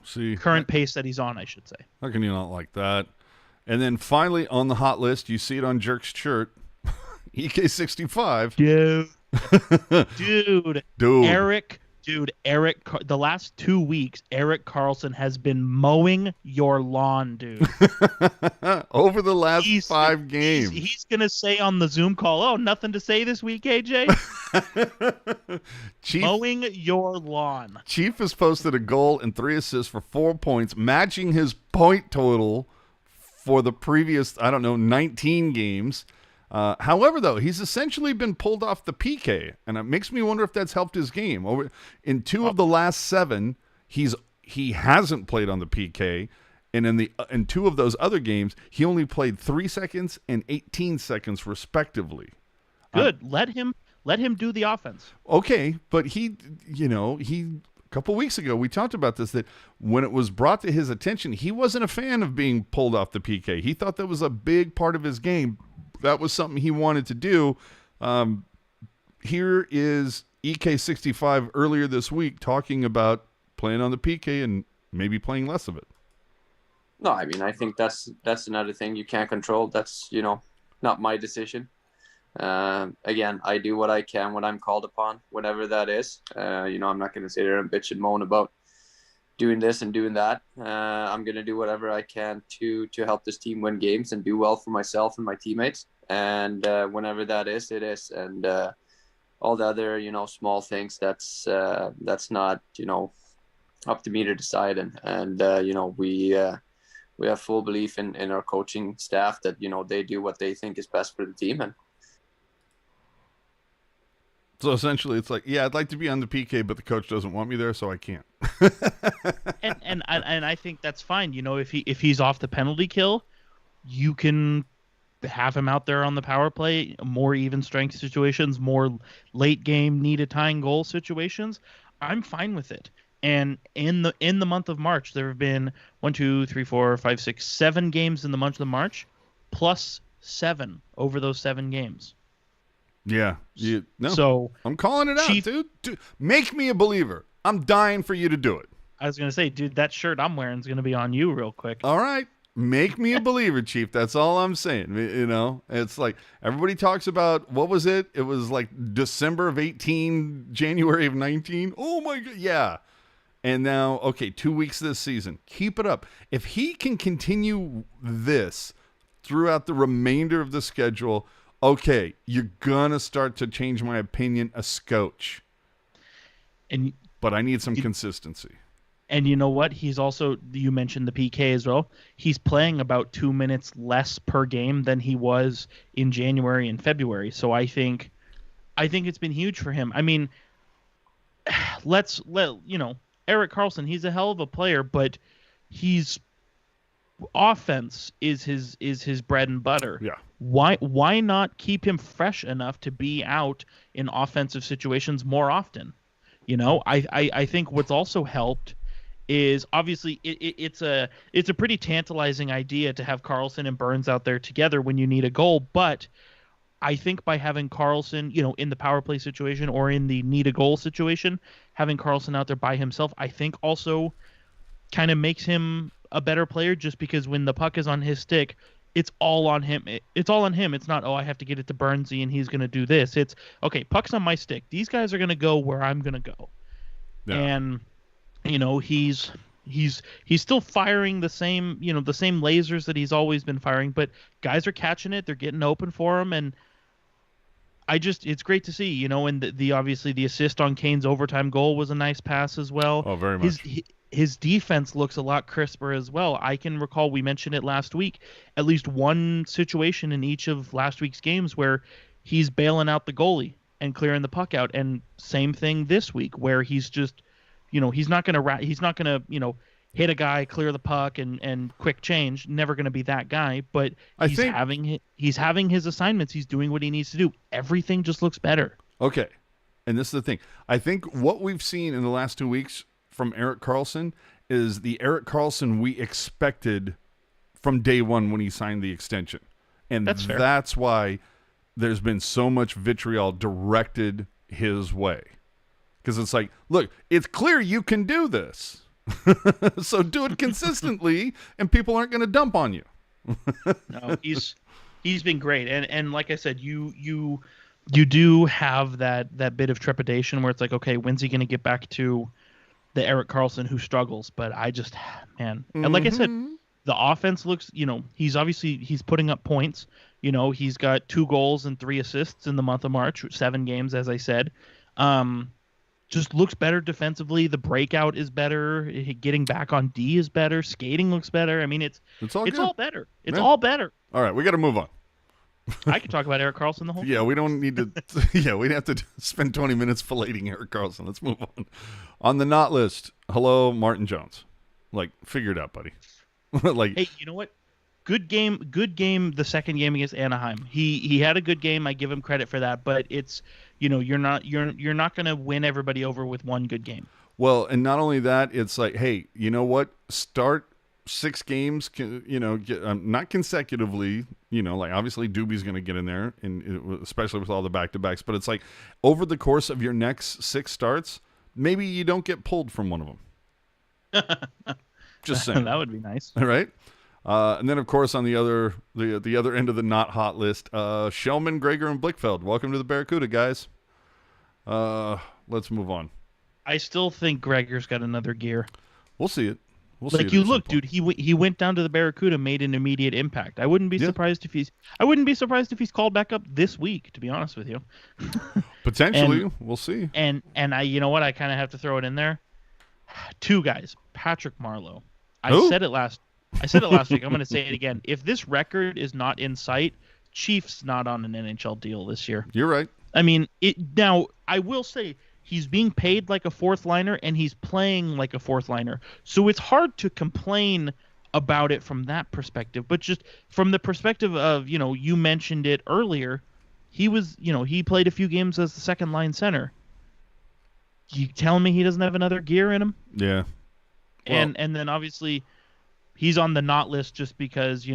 B: See,
C: current pace that he's on, I should say.
B: How can you not like that? And then finally on the hot list, you see it on Jerk's shirt, EK65.
C: Dude, Erik Dude, the last 2 weeks, Erik Karlsson has been mowing your lawn, dude.
B: Over the last 5 games.
C: He's going to say on the Zoom call, oh, nothing to say this week, AJ? Mowing your lawn.
B: Chief has posted a goal and 3 assists for 4 points, matching his point total for the previous, 19 games. However, though, he's essentially been pulled off the PK, and it makes me wonder if that's helped his game. In 2 of the last 7, he hasn't played on the PK, and in 2 of those other games, he only played 3 seconds and 18 seconds respectively.
C: Good. Let him do the offense.
B: Okay, but he a couple weeks ago we talked about this, that when it was brought to his attention, he wasn't a fan of being pulled off the PK. He thought that was a big part of his game. That was something he wanted to do. Here is EK65 earlier this week talking about playing on the PK and maybe playing less of it.
F: No, I mean, I think that's another thing you can't control. That's, not my decision. Again, I do what I can when I'm called upon, whatever that is. I'm not going to sit there and bitch and moan about doing this and doing that. I'm going to do whatever I can to help this team win games and do well for myself and my teammates. And whenever that is, it is. And all the other, small things, that's not, up to me to decide. And we have full belief in our coaching staff that, they do what they think is best for the team. And
B: so essentially it's like, yeah, I'd like to be on the PK, but the coach doesn't want me there, so I can't.
C: and I think that's fine. If he's off the penalty kill, you can have him out there on the power play, more even strength situations, more late game need a tying goal situations. I'm fine with it. And in the month of March, there have been 7 games in the month of March, plus 7 over those 7 games.
B: Yeah.
C: So
B: I'm calling it out, dude. Make me a believer. I'm dying for you to do it.
C: I was going to say, dude, that shirt I'm wearing is going to be on you real quick.
B: All right. Make me a believer, Chief. That's all I'm saying. It's like everybody talks about, what was it? It was like December of 18, January of 19. Oh, my God. Yeah. And now, 2 weeks this season. Keep it up. If he can continue this throughout the remainder of the schedule, okay, you're going to start to change my opinion a scotch. But I need some consistency.
C: And you know what? He's also, you mentioned the PK as well. He's playing about 2 minutes less per game than he was in January and February. So I think it's been huge for him. I mean, Erik Karlsson, he's a hell of a player, but offense is his bread and butter.
B: Yeah.
C: Why not keep him fresh enough to be out in offensive situations more often? I think what's also helped is obviously it's a pretty tantalizing idea to have Karlsson and Burns out there together when you need a goal, but I think by having Karlsson, in the power play situation or in the need a goal situation, having Karlsson out there by himself, I think also kind of makes him a better player, just because when the puck is on his stick, it's all on him. It's all on him. It's not, I have to get it to Burnsy and he's going to do this. It's, okay, puck's on my stick. These guys are going to go where I'm going to go. Yeah. And, he's still firing the same lasers that he's always been firing, but guys are catching it. They're getting open for him. And it's great to see, and the obviously the assist on Kane's overtime goal was a nice pass as well.
B: Oh, very much.
C: His defense looks a lot crisper as well. I can recall, we mentioned it last week, at least one situation in each of last week's games where he's bailing out the goalie and clearing the puck out. And same thing this week, where he's just, he's not going to, hit a guy, clear the puck and quick change. Never going to be that guy, but he's having his assignments. He's doing what he needs to do. Everything just looks better.
B: Okay. And this is the thing. I think what we've seen in the last 2 weeks from Erik Karlsson is the Erik Karlsson we expected from day one when he signed the extension. And that's why there's been so much vitriol directed his way. Because it's like, look, it's clear you can do this. So do it consistently and people aren't going to dump on you.
C: No, he's been great. And like I said, you you do have that bit of trepidation where it's like, okay, when's he going to get back to the Erik Karlsson who struggles? But I just, man, and like I said, the offense looks, he's putting up points. He's got 2 goals and 3 assists in the month of March, 7 games, as I said. Just looks better defensively. The breakout is better. Getting back on D is better. Skating looks better. I mean, it's all better. It's all better.
B: All right, we got to move on.
C: I could talk about Erik Karlsson the whole time.
B: Yeah, we don't need to. Yeah, we'd have to spend 20 minutes filleting Erik Karlsson. Let's move on. On the not list, hello, Martin Jones. Like, figure it out, buddy. Like,
C: hey, you know what? Good game. The second game against Anaheim. He had a good game. I give him credit for that. But it's, you're not going to win everybody over with one good game.
B: Well, and not only that, it's like, hey, you know what? Start 6 games, not consecutively. Like obviously Doobie's going to get in there, and especially with all the back-to-backs. But it's like over the course of your next 6 starts, maybe you don't get pulled from one of them. Just saying.
C: That would be nice.
B: All right. And then, of course, on the other end of the not hot list, Shellman, Gregor, and Blichfeld. Welcome to the Barracuda, guys. Let's move on.
C: I still think Gregor's got another gear.
B: We'll see it.
C: Like you look, dude. He went down to the Barracuda, made an immediate impact. I wouldn't be surprised if he's called back up this week. To be honest with you,
B: potentially, we'll see.
C: And I, you know what? I kind of have to throw it in there. 2 guys, Patrick Marleau. I said it last week. I'm going to say it again. If this record is not in sight, Chiefs not on an NHL deal this year.
B: You're right.
C: I mean, now I will say he's being paid like a 4th liner and he's playing like a 4th liner. So it's hard to complain about it from that perspective. But just from the perspective of, you mentioned it earlier, he played a few games as the 2nd line center. You telling me he doesn't have another gear in him?
B: Yeah.
C: And then obviously he's on the not list just because,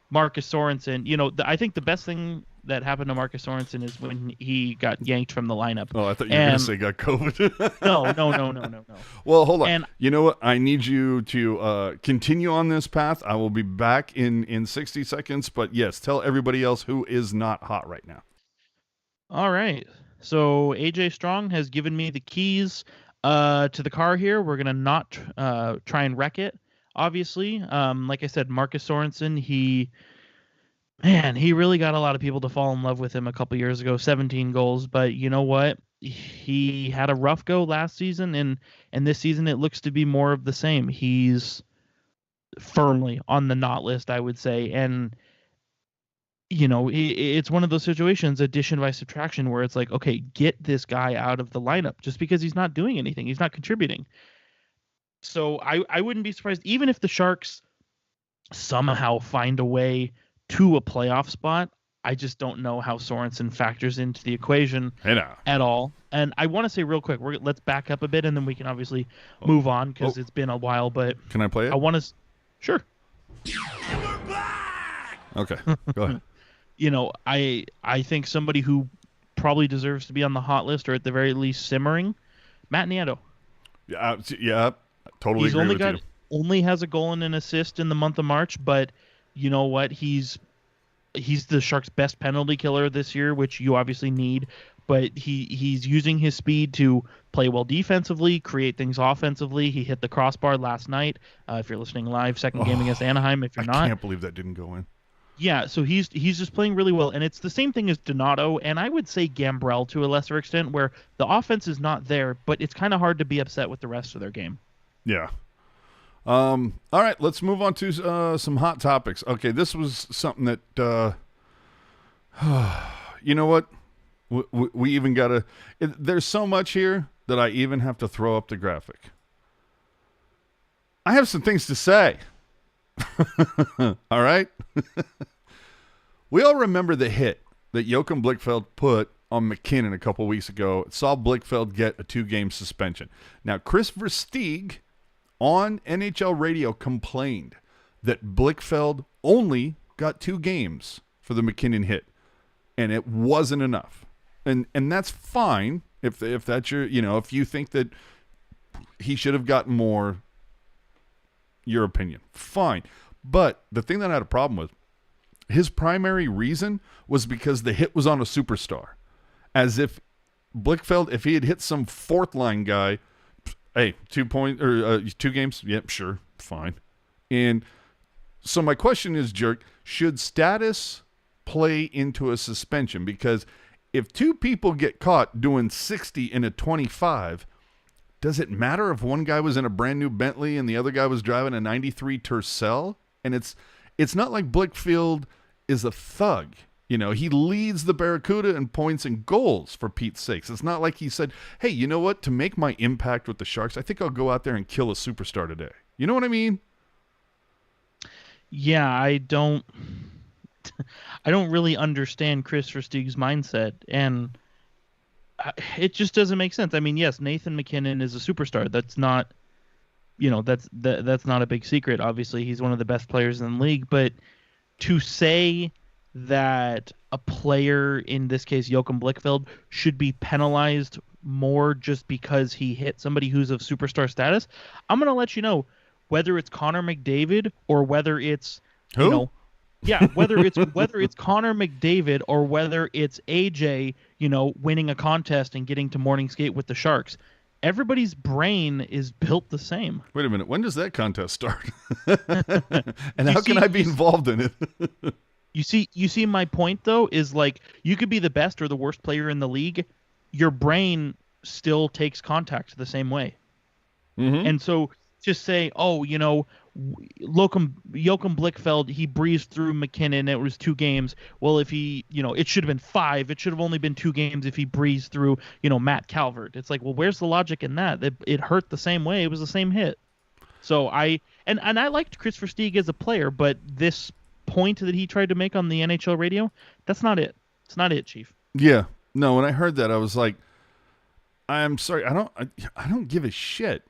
C: Marcus Sorensen, I think the best thing that happened to Marcus Sorensen is when he got yanked from the lineup.
B: Oh, I thought you were going to say got COVID.
C: No.
B: Well, hold on.
C: And
B: you know what? I need you to continue on this path. I will be back in 60 seconds. But yes, tell everybody else who is not hot right now.
C: All right. So AJ Strong has given me the keys to the car here. We're going to not try and wreck it, obviously. Like I said, Marcus Sorensen, he really got a lot of people to fall in love with him a couple years ago, 17 goals. But you know what? He had a rough go last season, and this season it looks to be more of the same. He's firmly on the not list, I would say. And it's one of those situations, addition by subtraction, where it's like, okay, get this guy out of the lineup just because he's not doing anything. He's not contributing. So I wouldn't be surprised, even if the Sharks somehow find a way to a playoff spot. I just don't know how Sorensen factors into the equation at all. And I want to say real quick, let's back up a bit, and then we can obviously move on because it's been a while. But
B: can I play it?
C: I want to. Sure.
B: Okay, go ahead.
C: I think somebody who probably deserves to be on the hot list, or at the very least simmering, Matt Nieto.
B: Yeah, totally
C: He's
B: agree with you.
C: Only has a goal and an assist in the month of March, but you know what? He's the Sharks' best penalty killer this year, which you obviously need. But he's using his speed to play well defensively, create things offensively. He hit the crossbar last night. If you're listening live, second game against Anaheim. If you're not,
B: I can't believe that didn't go in.
C: Yeah, so he's just playing really well, and it's the same thing as Donato, and I would say Gambrell to a lesser extent, where the offense is not there, but it's kind of hard to be upset with the rest of their game.
B: Yeah. All right, let's move on to some hot topics. Okay, this was something that, you know what? We even got to, there's so much here that I even have to throw up the graphic. I have some things to say. All right. We all remember the hit that Joachim Blichfeld put on McKinnon a couple weeks ago. It saw Blichfeld get a 2-game suspension. Now, Chris Versteeg on NHL radio complained that Blichfeld only got 2 games for the McKinnon hit, and it wasn't enough. And that's fine if that's your, if you think that he should have gotten more, your opinion, fine. But the thing that I had a problem with, his primary reason was because the hit was on a superstar. As if Blichfeld, if he had hit some fourth line guy, hey, 2 games? Yep, sure, fine. And so my question is, Jerk, should status play into a suspension? Because if two people get caught doing 60 in a 25, does it matter if one guy was in a brand new Bentley and the other guy was driving a 93 Tercel? And it's not like Blichfeld is a thug. You know, he leads the Barracuda in points and goals, for Pete's sakes. It's not like he said, hey, you know what? To make my impact with the Sharks, I think I'll go out there and kill a superstar today. You know what I mean?
C: Yeah, I don't really understand Chris Versteeg's mindset, and it just doesn't make sense. I mean, yes, Nathan MacKinnon is a superstar. That's not, that's not a big secret. Obviously, he's one of the best players in the league, but to say that a player, in this case Joachim Blichfeld, should be penalized more just because he hit somebody who's of superstar status, I'm going to let you know, whether it's Connor McDavid or whether it's
B: Who?
C: Whether it's Connor McDavid or whether it's AJ, winning a contest and getting to morning skate with the Sharks, everybody's brain is built the same.
B: Wait a minute, when does that contest start? And how can I be involved in it?
C: You see my point, though, is like, you could be the best or the worst player in the league. Your brain still takes contact the same way.
B: Mm-hmm.
C: And so to say, Joachim Blichfeld, he breezed through McKinnon, it was 2 games. Well, if he, it should have been 5. It should have only been 2 games if he breezed through, Matt Calvert. It's like, well, where's the logic in that? It hurt the same way. It was the same hit. So I liked Chris Versteeg as a player, but this point that he tried to make on the NHL radio, that's not it. It's not it, Chief.
B: Yeah. No, when I heard that, I was like, I'm sorry, I don't give a shit.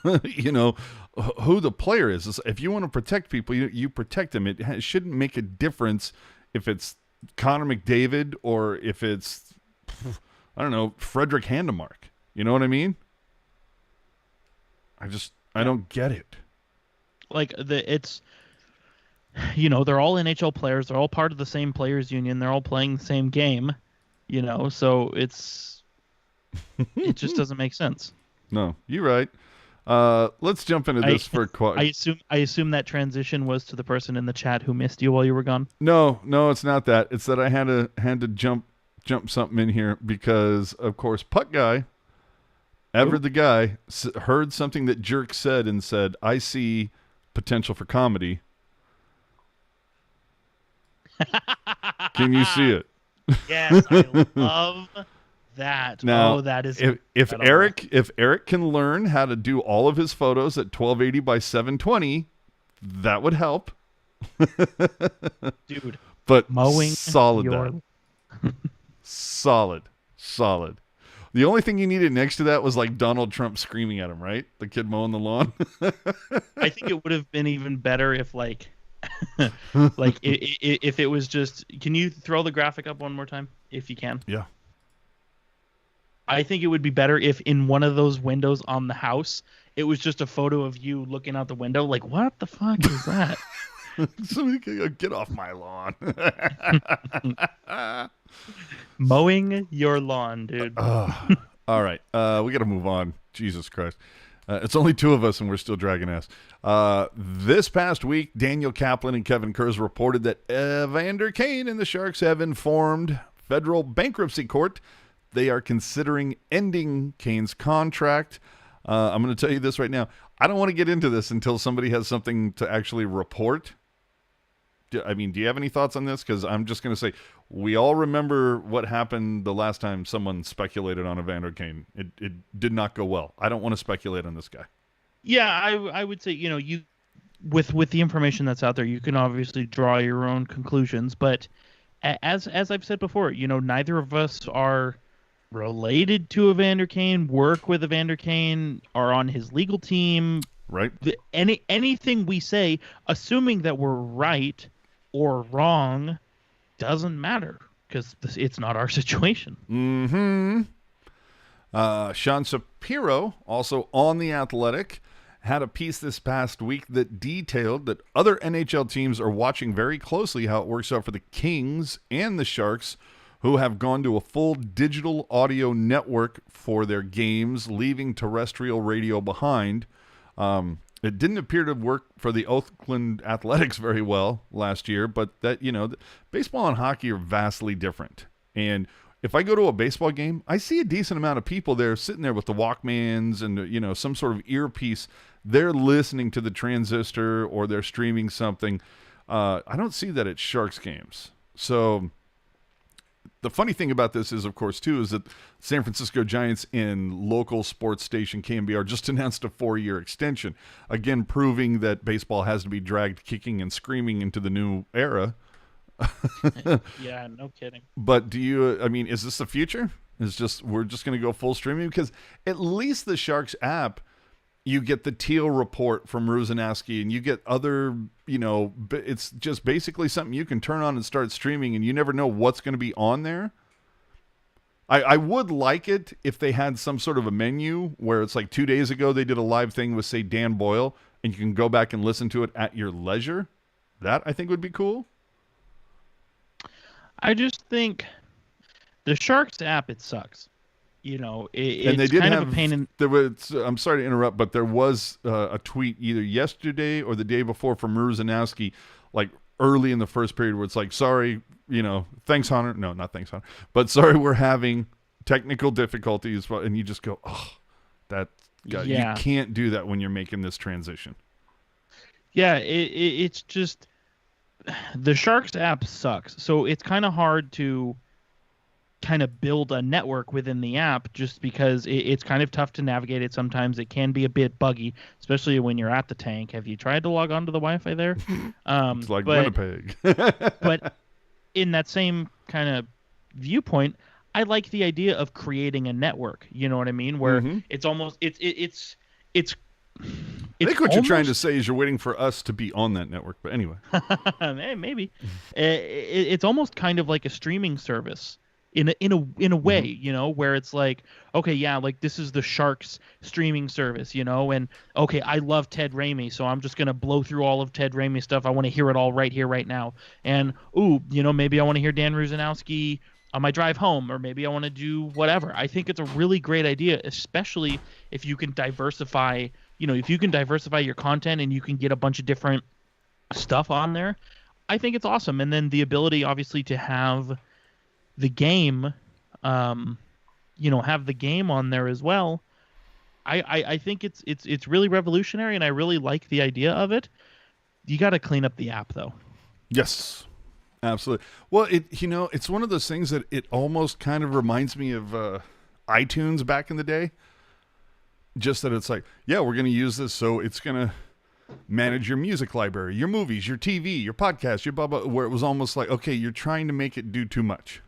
B: Who the player is. If you want to protect people, you protect them. It shouldn't make a difference if it's Connor McDavid or if it's, I don't know, Frederick Handemark. You know what I mean? I don't get it.
C: Like, they're all NHL players. They're all part of the same players union. They're all playing the same game, so it just doesn't make sense.
B: No, you're right. Let's jump into this for a question.
C: I assume that transition was to the person in the chat who missed you while you were gone.
B: No, it's not that. It's that I had to jump something in here because, of course, Puck Guy, Ever the guy, heard something that Jerk said and said, I see potential for comedy. Can you see it?
C: Yes, I love that.
B: Now,
C: that is
B: if Erik can learn how to do all of his photos at 1280 by 720, that would help.
C: Dude,
B: but
C: mowing
B: solid. Solid. The only thing you needed next to that was like Donald Trump screaming at him, right? The kid mowing the lawn.
C: I think it would have been even better if like if it was just, can you throw the graphic up one more time if you can?
B: Yeah.
C: I think it would be better if in one of those windows on the house, it was just a photo of you looking out the window. Like, what the fuck is that?
B: Somebody can get off my lawn.
C: Mowing your lawn, dude.
B: All right. We got to move on. Jesus Christ. It's only two of us and we're still dragging ass. This past week, Daniel Kaplan and Kevin Kurz reported that Evander Kane and the Sharks have informed federal bankruptcy court they are considering ending Kane's contract. I'm going to tell you this right now. I don't want to get into this until somebody has something to actually report. Do you have any thoughts on this? Because I'm just going to say, we all remember what happened the last time someone speculated on Evander Kane. It did not go well. I don't want to speculate on this guy.
C: Yeah, I would say, you with the information that's out there, you can obviously draw your own conclusions. But as I've said before, neither of us are related to Evander Kane, work with Evander Kane, are on his legal team.
B: Right.
C: Anything we say, assuming that we're right or wrong, doesn't matter because it's not our situation.
B: Mm-hmm. Sean Shapiro, also on The Athletic, had a piece this past week that detailed that other NHL teams are watching very closely how it works out for the Kings and the Sharks, who have gone to a full digital audio network for their games, leaving terrestrial radio behind. It didn't appear to work for the Oakland Athletics very well last year, but that, baseball and hockey are vastly different. And if I go to a baseball game, I see a decent amount of people there sitting there with the Walkmans and, some sort of earpiece. They're listening to the transistor or they're streaming something. I don't see that at Sharks games. So the funny thing about this is, of course, too, is that San Francisco Giants and local sports station KMBR just announced a 4-year extension, again proving that baseball has to be dragged kicking and screaming into the new era.
C: Yeah, no kidding.
B: But is this the future? We're just going to go full streaming? Because at least the Sharks app, you get the Teal report from Ruzanowski, and you get other, it's just basically something you can turn on and start streaming, and you never know what's going to be on there. I would like it if they had some sort of a menu where it's like 2 days ago they did a live thing with, say, Dan Boyle, and you can go back and listen to it at your leisure. That, I think, would be cool.
C: I just think the Sharks app, it sucks.
B: And
C: it's
B: they did
C: kind
B: have
C: of a pain in...
B: I'm sorry to interrupt, but there was a tweet either yesterday or the day before from Ruzanowski, like early in the first period, where it's like, sorry, thanks, Hunter. No, not thanks, Hunter. But sorry, we're having technical difficulties. And you just go, you can't do that when you're making this transition.
C: Yeah, it's just... The Sharks app sucks. So it's kind of hard to kind of build a network within the app just because it's kind of tough to navigate it. Sometimes it can be a bit buggy, especially when you're at the tank. Have you tried to log on to the Wi-Fi there?
B: It's like Winnipeg.
C: But in that same kind of viewpoint, I like the idea of creating a network. You know what I mean? Where it's almost it's
B: I think what you're trying to say is you're waiting for us to be on that network. But anyway,
C: maybe it's almost kind of like a streaming service. In a way, where it's like, okay, yeah, like this is the Sharks streaming service, and okay, I love Ted Ramey, so I'm just gonna blow through all of Ted Ramey stuff. I want to hear it all right here, right now. And maybe I want to hear Dan Ruzanowski on my drive home, or maybe I want to do whatever. I think it's a really great idea, especially if you can diversify. If you can diversify your content and you can get a bunch of different stuff on there, I think it's awesome. And then the ability, obviously, to have the game, have the game on there as well. I think it's really revolutionary, and I really like the idea of it. You got to clean up the app, though.
B: Yes, absolutely. Well, it's one of those things that it almost kind of reminds me of iTunes back in the day. Just that it's like, yeah, we're going to use this, so it's going to manage your music library, your movies, your TV, your podcast, your blah, blah, where it was almost like, okay, you're trying to make it do too much.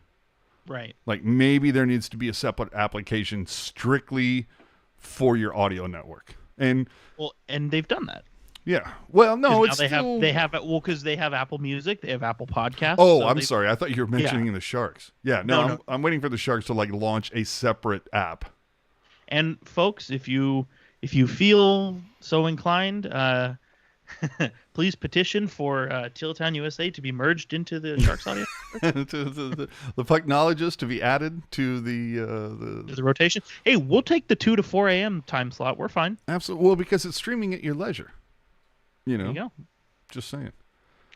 C: Right.
B: Like maybe there needs to be a separate application strictly for your audio network. And
C: they've done that.
B: Yeah. Well, no, it's
C: they have because they have Apple Music, they have Apple Podcasts.
B: Oh, so I'm sorry. I thought you were mentioning the Sharks. Yeah, no. I'm waiting for the Sharks to launch a separate app.
C: And folks, if you feel so inclined, please petition for Tealtown USA to be merged into the Sharks audio.
B: the Pucknologists to be added to the
C: rotation. Hey, we'll take the 2 to 4 a.m. time slot. We're fine.
B: Absolutely. Well, because it's streaming at your leisure.
C: There you go.
B: Just saying.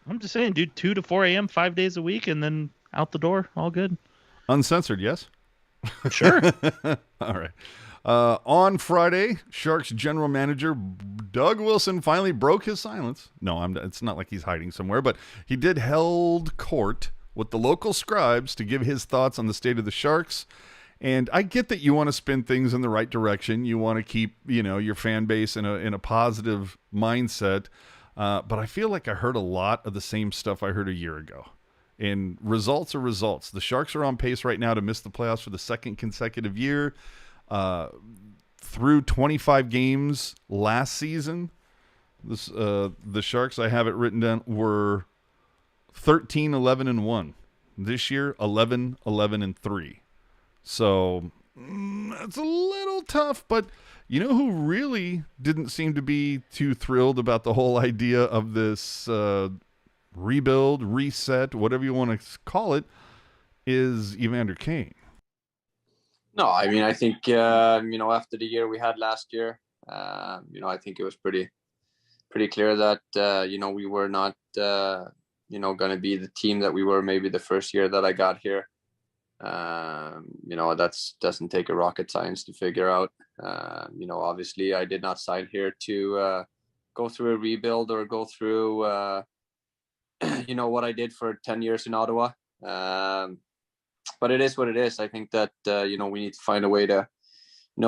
C: I'm just saying, dude, 2 to 4 a.m. 5 days a week, and then out the door. All good.
B: Uncensored, yes?
C: Sure.
B: All right. On Friday, Sharks general manager Doug Wilson finally broke his silence. No, it's not like he's hiding somewhere, but he did held court with the local scribes to give his thoughts on the state of the Sharks. And I get that you want to spin things in the right direction. You want to keep, your fan base in a positive mindset. But I feel like I heard a lot of the same stuff I heard a year ago. And results are results. The Sharks are on pace right now to miss the playoffs for the second consecutive year. Through 25 games last season, the Sharks, I have it written down, were 13-11-1. This year, 11-11-3. So it's a little tough, but You know who really didn't seem to be too thrilled about the whole idea of this rebuild, reset, whatever you want to call it, is Evander Kane.
F: No, I mean, I think, after the year we had last year, I think it was pretty clear that, we were not, going to be the team that we were maybe the first year that I got here. That's doesn't take a rocket science to figure out. Obviously I did not sign here to go through a rebuild or go through, what I did for 10 years in Ottawa. But it is what it is. I think that, we need to find a way to,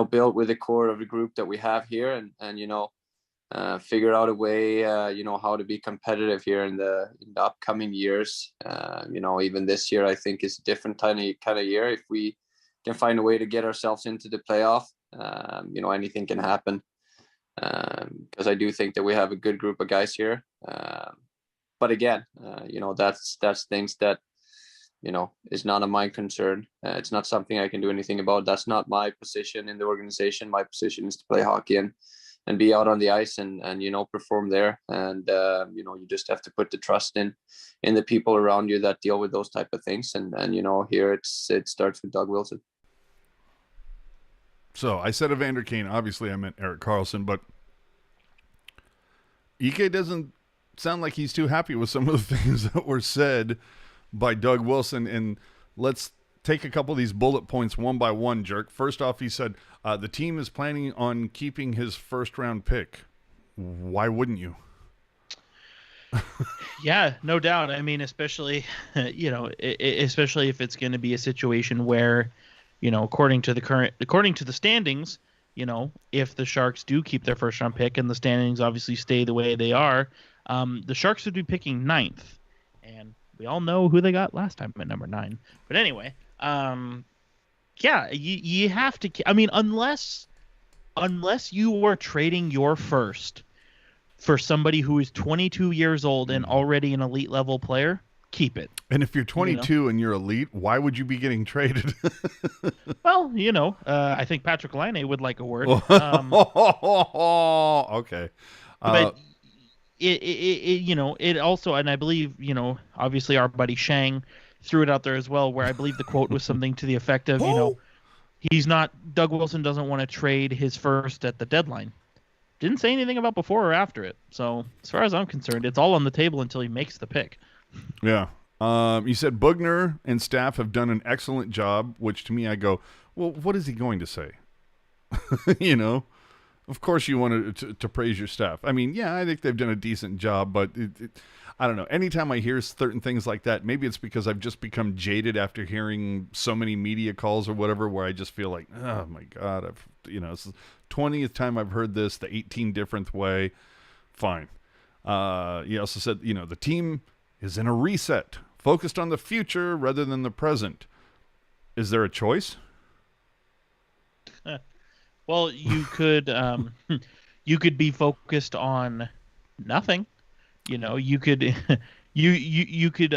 F: build with the core of the group that we have here and figure out a way, how to be competitive here in the upcoming years. Even this year, I think is a different kind of year. If we can find a way to get ourselves into the playoff, anything can happen. Because I do think that we have a good group of guys here. But again, that's things that, is not of my concern. It's not something I can do anything about. That's not my position in the organization. My position is to play hockey and be out on the ice and perform there. And, you just have to put the trust in the people around you that deal with those type of things. And here it starts with Doug Wilson.
B: So I said Evander Kane, obviously I meant Erik Karlsson, but EK doesn't sound like he's too happy with some of the things that were said by Doug Wilson. And let's take a couple of these bullet points one by one, Jerk. First off, he said the team is planning on keeping his first-round pick. Why wouldn't you?
C: Yeah, no doubt. I mean, especially, especially if it's going to be a situation where, according to the standings, if the Sharks do keep their first-round pick and the standings obviously stay the way they are, the Sharks would be picking 9th. And we all know who they got last time at number 9. But anyway, you have to. I mean, unless you are trading your first for somebody who is 22 years old and already an elite level player, keep it.
B: And if you're 22 and you're elite, why would you be getting traded?
C: Well, I think Patrick Laine would like a word.
B: Okay.
C: But it also, and I believe, obviously our buddy Shang threw it out there as well, where I believe the quote was something to the effect of, Doug Wilson doesn't want to trade his first at the deadline. Didn't say anything about before or after it. So as far as I'm concerned, it's all on the table until he makes the pick.
B: Yeah. You said Bugner and staff have done an excellent job, which to me, I go, well, what is he going to say? Of course you want to praise your staff. I mean, yeah, I think they've done a decent job, but I don't know. Anytime I hear certain things like that, maybe it's because I've just become jaded after hearing so many media calls or whatever, where I just feel like, oh my God, it's the 20th time I've heard this, the 18 different way. Fine. He also said, the team is in a reset, focused on the future rather than the present. Is there a choice?
C: Well, you could be focused on nothing. You could you could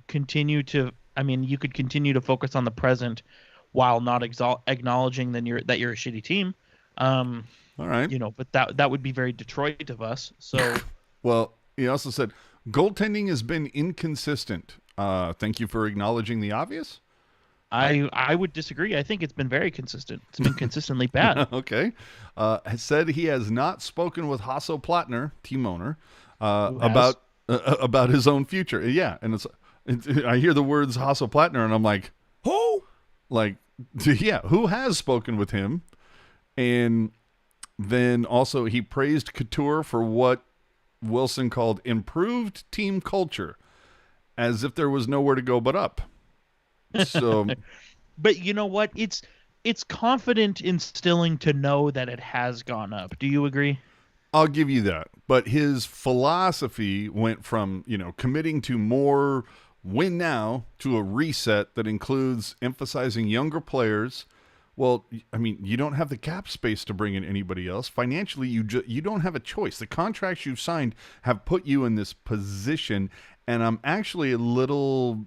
C: continue to. I mean, you could continue to focus on the present while not acknowledging that you're a shitty team.
B: All right.
C: But that would be very Detroit of us. So.
B: Well, he also said goaltending has been inconsistent. Thank you for acknowledging the obvious.
C: I would disagree. I think it's been very consistent. It's been consistently bad.
B: Okay. Said he has not spoken with Hasso Plattner, team owner, about his own future. Yeah, and I hear the words Hasso Plattner, and I'm like, who? Like, yeah, who has spoken with him? And then also he praised Couture for what Wilson called improved team culture, as if there was nowhere to go but up. So,
C: but you know what? It's confident instilling to know that it has gone up. Do you agree?
B: I'll give you that. But his philosophy went from, committing to more win now to a reset that includes emphasizing younger players. Well, I mean, you don't have the cap space to bring in anybody else. Financially, you don't have a choice. The contracts you've signed have put you in this position, and I'm actually a little...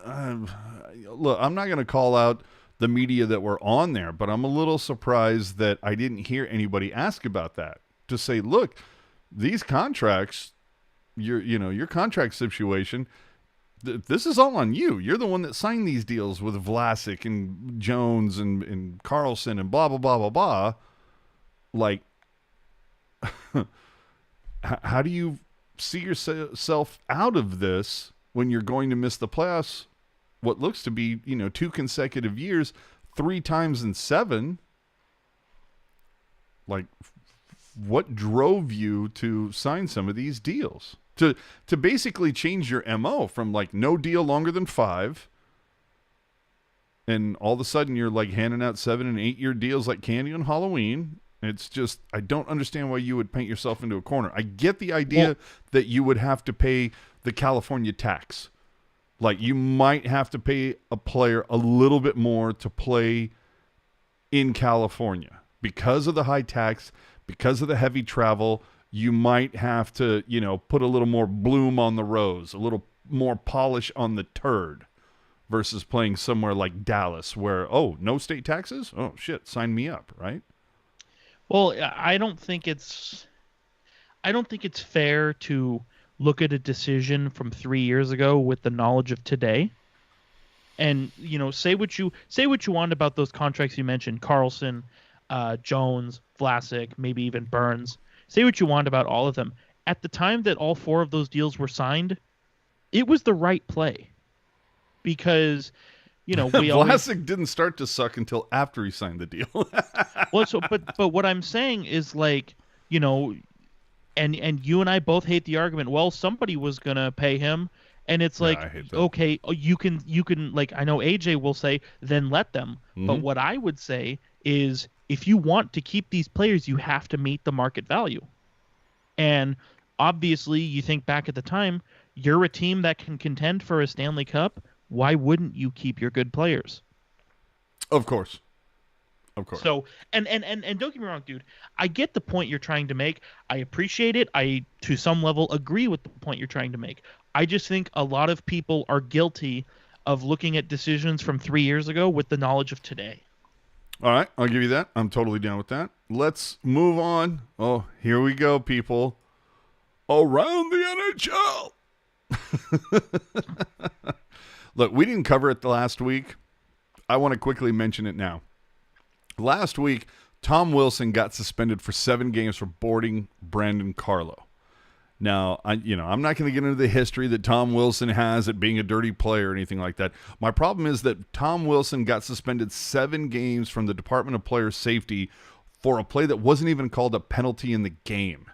B: look, I'm not going to call out the media that were on there, but I'm a little surprised that I didn't hear anybody ask about that. To say, look, these contracts, your contract situation, this is all on you. You're the one that signed these deals with Vlasic and Jones and Karlsson and blah, blah, blah, blah, blah. Like, how do you see yourself out of this when you're going to miss the playoffs? What looks to be, 2 consecutive years, 3 times in 7. Like, what drove you to sign some of these deals? To basically change your MO from like no deal longer than 5, and all of a sudden you're like handing out 7 and 8 year deals like candy on Halloween. It's just, I don't understand why you would paint yourself into a corner. I get the idea that you would have to pay the California tax. Like, you might have to pay a player a little bit more to play in California because of the high tax, because of the heavy travel. You might have to, put a little more bloom on the rose, a little more polish on the turd, versus playing somewhere like Dallas where, no state taxes? Oh, shit, sign me up, right?
C: Well, I don't think it's fair to look at a decision from 3 years ago with the knowledge of today. And, say what you want about those contracts you mentioned, Karlsson, Jones, Vlasic, maybe even Burns. Say what you want about all of them. At the time that all 4 of those deals were signed, it was the right play. Because,
B: Vlasic didn't start to suck until after he signed the deal.
C: But what I'm saying is, like, and you and I both hate the argument, well, somebody was going to pay him. And it's like, okay, you can, like, I know AJ will say, then let them. Mm-hmm. But what I would say is, if you want to keep these players, you have to meet the market value. And obviously, you think back at the time, you're a team that can contend for a Stanley Cup. Why wouldn't you keep your good players?
B: Of course.
C: So, and don't get me wrong, dude. I get the point you're trying to make. I appreciate it. I, to some level, agree with the point you're trying to make. I just think a lot of people are guilty of looking at decisions from 3 years ago with the knowledge of today.
B: All right, I'll give you that. I'm totally down with that. Let's move on. Oh, here we go, people. Around the NHL. Look, we didn't cover it the last week. I want to quickly mention it now. Last week, Tom Wilson got suspended for 7 games for boarding Brandon Carlo. Now, I'm not going to get into the history that Tom Wilson has at being a dirty player or anything like that. My problem is that Tom Wilson got suspended 7 games from the Department of Player Safety for a play that wasn't even called a penalty in the game.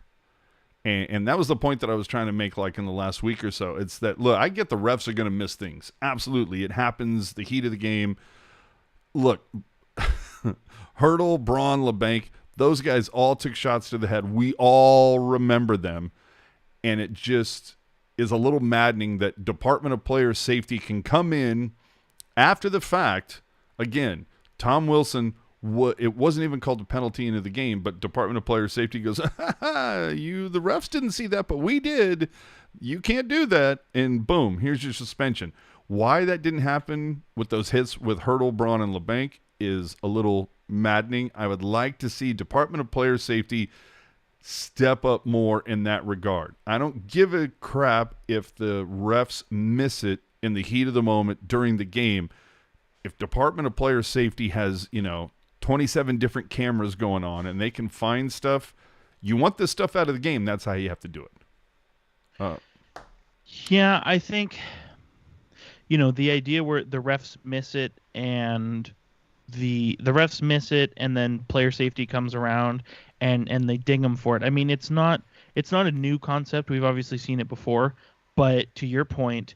B: And that was the point that I was trying to make, like, in the last week or so. It's that, look, I get the refs are going to miss things. Absolutely. It happens, the heat of the game. Look, Hertl, Braun, Labanc, those guys all took shots to the head. We all remember them. And it just is a little maddening that Department of Player Safety can come in after the fact. Again, Tom Wilson, it wasn't even called a penalty into the game, but Department of Player Safety goes, the refs didn't see that, but we did. You can't do that. And boom, here's your suspension. Why that didn't happen with those hits with Hertl, Braun, and Labanc is a little maddening. I would like to see Department of Player Safety step up more in that regard. I don't give a crap if the refs miss it in the heat of the moment during the game. If Department of Player Safety has, 27 different cameras going on and they can find stuff, you want this stuff out of the game, that's how you have to do it.
C: Yeah, I think, the idea where the refs miss it and the refs miss it and then player safety comes around and they ding them for it. I mean, it's not a new concept. We've obviously seen it before, but to your point,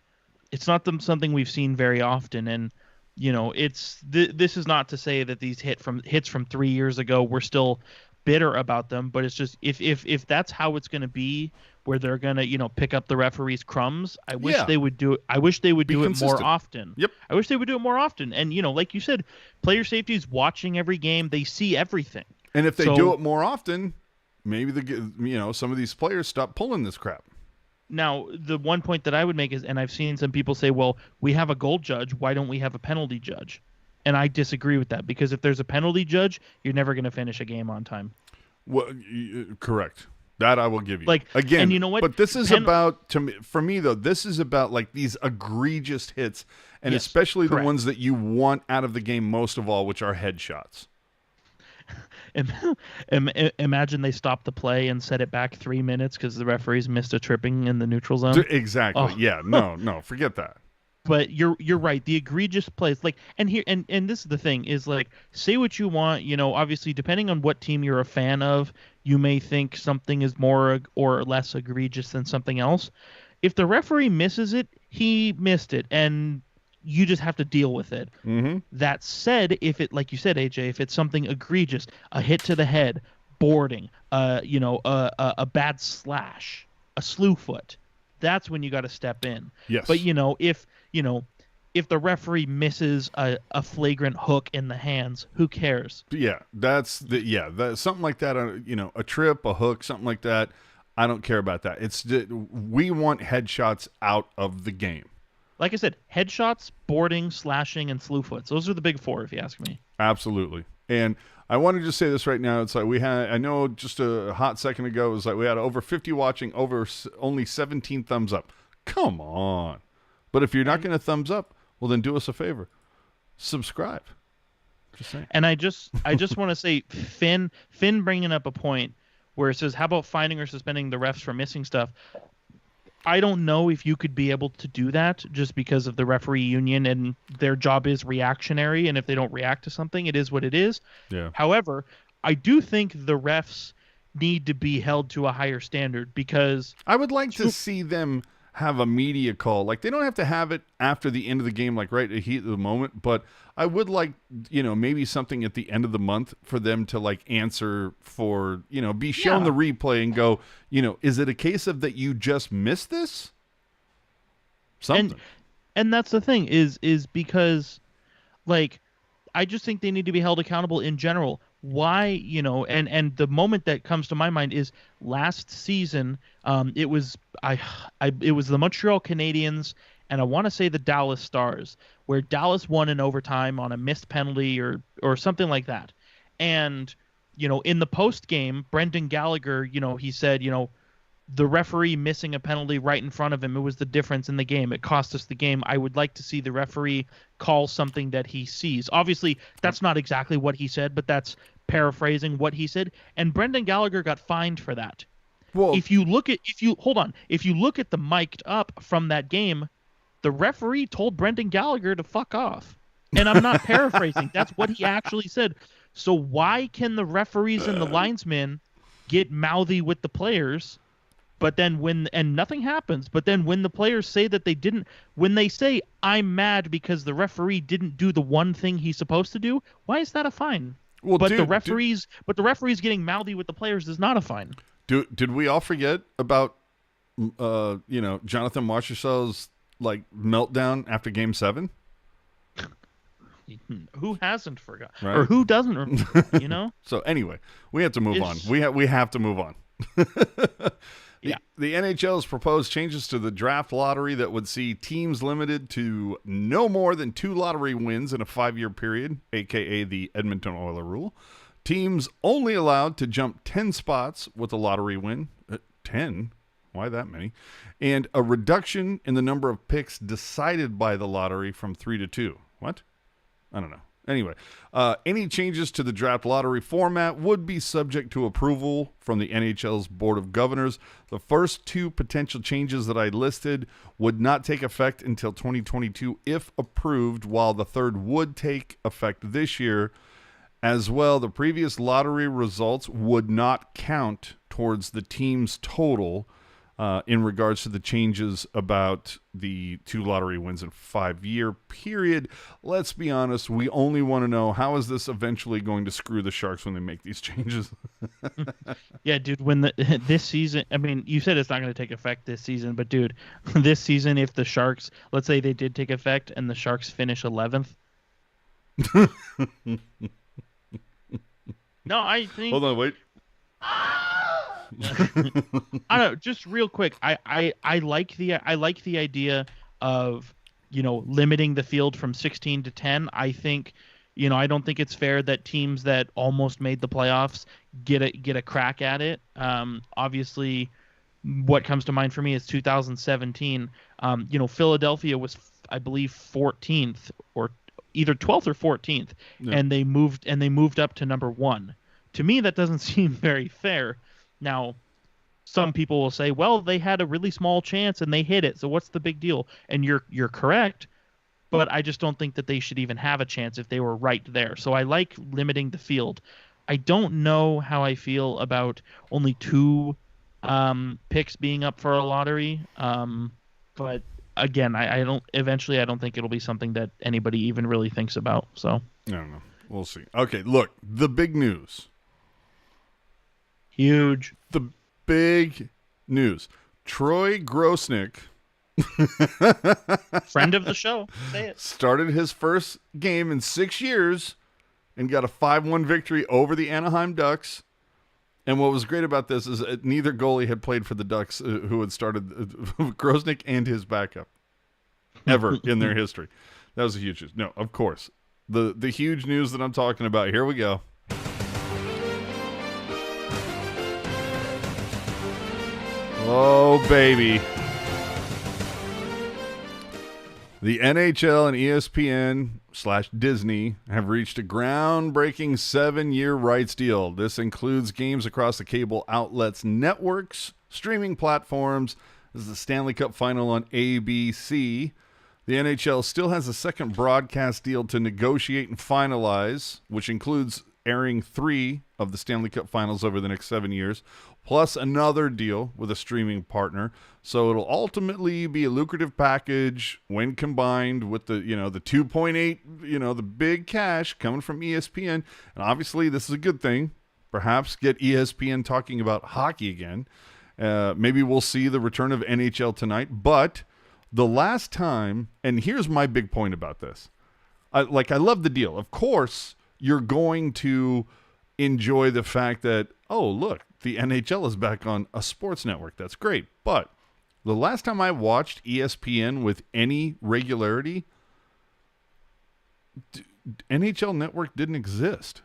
C: it's not something we've seen very often. And this is not to say that these hits from 3 years ago we're still bitter about them, but it's just if that's how it's going to be, where they're going to pick up the referees' crumbs, I wish they would do it. I wish they would do it more often.
B: Yep.
C: I wish they would do it more often. And like you said, player safety is watching every game. They see everything.
B: And if they do it more often, maybe some of these players stop pulling this crap.
C: Now, the one point that I would make is, and I've seen some people say, well, we have a goal judge. Why don't we have a penalty judge? And I disagree with that, because if there's a penalty judge, you're never going to finish a game on time.
B: Well, correct. That I will give you.
C: Like,
B: again,
C: and you know what?
B: But this is about, for me though, this is about like these egregious hits, and
C: Yes,
B: especially
C: correct.
B: the ones that you want out of the game most of all, which are headshots.
C: Imagine they stopped the play and set it back 3 minutes because the referees missed a tripping in the neutral zone.
B: Exactly.
C: Oh.
B: Yeah. No, forget that.
C: But you're right. The egregious plays, like, and this is the thing, is like, say what you want. Obviously, depending on what team you're a fan of, you may think something is more or less egregious than something else. If the referee misses it, he missed it, and you just have to deal with it.
B: Mm-hmm.
C: That said, if it, like you said, AJ, if it's something egregious, a hit to the head, boarding, a bad slash, a slew foot, that's when you got to step in.
B: Yes.
C: But if the referee misses a flagrant hook in the hands, who cares?
B: Yeah, that's something like that. A trip, a hook, something like that. I don't care about that. We want headshots out of the game.
C: Like I said, headshots, boarding, slashing, and slew foots. Those are the big four, if you ask me.
B: Absolutely. And I want to just say this right now. It's like I know just a hot second ago, it was like we had over 50 watching, over only 17 thumbs up. Come on. But if you're not going to thumbs up, well, then do us a favor. Subscribe. Just saying.
C: And I just want to say, Finn bringing up a point where it says, how about finding or suspending the refs for missing stuff? I don't know if you could be able to do that just because of the referee union, and their job is reactionary, and if they don't react to something, it is what it is.
B: Yeah.
C: However, I do think the refs need to be held to a higher standard, because
B: I would like to see them have a media call. Like, they don't have to have it after the end of the game, like right at the heat of the moment, but I would like, maybe something at the end of the month for them to like answer for, be shown the replay and go, is it a case of that you just missed this? Something.
C: And that's the thing is because, like, I just think they need to be held accountable in general. Why, and the moment that comes to my mind is last season. It was the Montreal Canadiens, and I want to say the Dallas Stars, where Dallas won in overtime on a missed penalty or something like that. And in the post game, Brendan Gallagher, he said, the referee missing a penalty right in front of him, it was the difference in the game. It cost us the game. I would like to see the referee call something that he sees. Obviously, that's not exactly what he said, but that's paraphrasing what he said. And Brendan Gallagher got fined for that.
B: Well,
C: if you look at the mic'd up from that game, the referee told Brendan Gallagher to fuck off. And I'm not paraphrasing. That's what he actually said. So why can the referees and the linesmen get mouthy with the players, but then and nothing happens, but then when the players say that they didn't, when they say, I'm mad because the referee didn't do the one thing he's supposed to do, why is that a fine?
B: Well,
C: but the referees getting mouthy with the players is not a fine.
B: Did we all forget about Jonathan Marchessault's like meltdown after Game 7?
C: Who hasn't forgot,
B: right?
C: Or who doesn't?
B: So anyway, we have to move on. We have to move on. The NHL's proposed changes to the draft lottery that would see teams limited to no more than 2 lottery wins in a 5-year period, aka the Edmonton Oilers rule. Teams only allowed to jump 10 spots with a lottery win. 10? Why that many? And a reduction in the number of picks decided by the lottery from 3 to 2. What? I don't know. Anyway, any changes to the draft lottery format would be subject to approval from the NHL's Board of Governors. The first 2 potential changes that I listed would not take effect until 2022 if approved, while the third would take effect this year. As well, the previous lottery results would not count towards the team's total in regards to the changes about the 2 lottery wins in a 5-year period. Let's be honest, we only want to know, how is this eventually going to screw the Sharks when they make these changes?
C: Yeah, dude, when this season, I mean, you said it's not going to take effect this season, but dude, this season, if the Sharks, let's say they did take effect and the Sharks finish 11th. No, I think...
B: Hold on, wait.
C: I don't know, just real quick. I like the idea of limiting the field from 16 to 10. I think I don't think it's fair that teams that almost made the playoffs get a crack at it. Obviously, what comes to mind for me is 2017. Philadelphia was, I believe, 14th or either 12th or 14th, and they moved up to number 1. To me, that doesn't seem very fair. Now, some people will say, well, they had a really small chance and they hit it, so what's the big deal? And you're correct, but I just don't think that they should even have a chance if they were right there. So I like limiting the field. I don't know how I feel about only 2 picks being up for a lottery, but again, I don't think it'll be something that anybody even really thinks about. So
B: I don't know. We'll see. Okay, look, the big news.
C: Huge.
B: The big news. Troy Grosnick,
C: friend of the show, say it,
B: started his first game in 6 years and got a 5-1 victory over the Anaheim Ducks. And what was great about this is neither goalie had played for the Ducks who had started Grosnick and his backup ever in their history. That was a huge news. No, of course. The huge news that I'm talking about. Here we go. Oh, baby. The NHL and ESPN/Disney have reached a groundbreaking 7-year rights deal. This includes games across the cable outlets, networks, streaming platforms. This is the Stanley Cup Final on ABC. The NHL still has a second broadcast deal to negotiate and finalize, which includes airing 3 of the Stanley Cup Finals over the next 7 years, plus another deal with a streaming partner. So it'll ultimately be a lucrative package when combined with the 2.8, the big cash coming from ESPN. And obviously this is a good thing. Perhaps get ESPN talking about hockey again. Maybe we'll see the return of NHL tonight. But the last time, and here's my big point about this. I love the deal. Of course, you're going to enjoy the fact that, oh, look, the NHL is back on a sports network. That's great. But the last time I watched ESPN with any regularity, NHL Network didn't exist,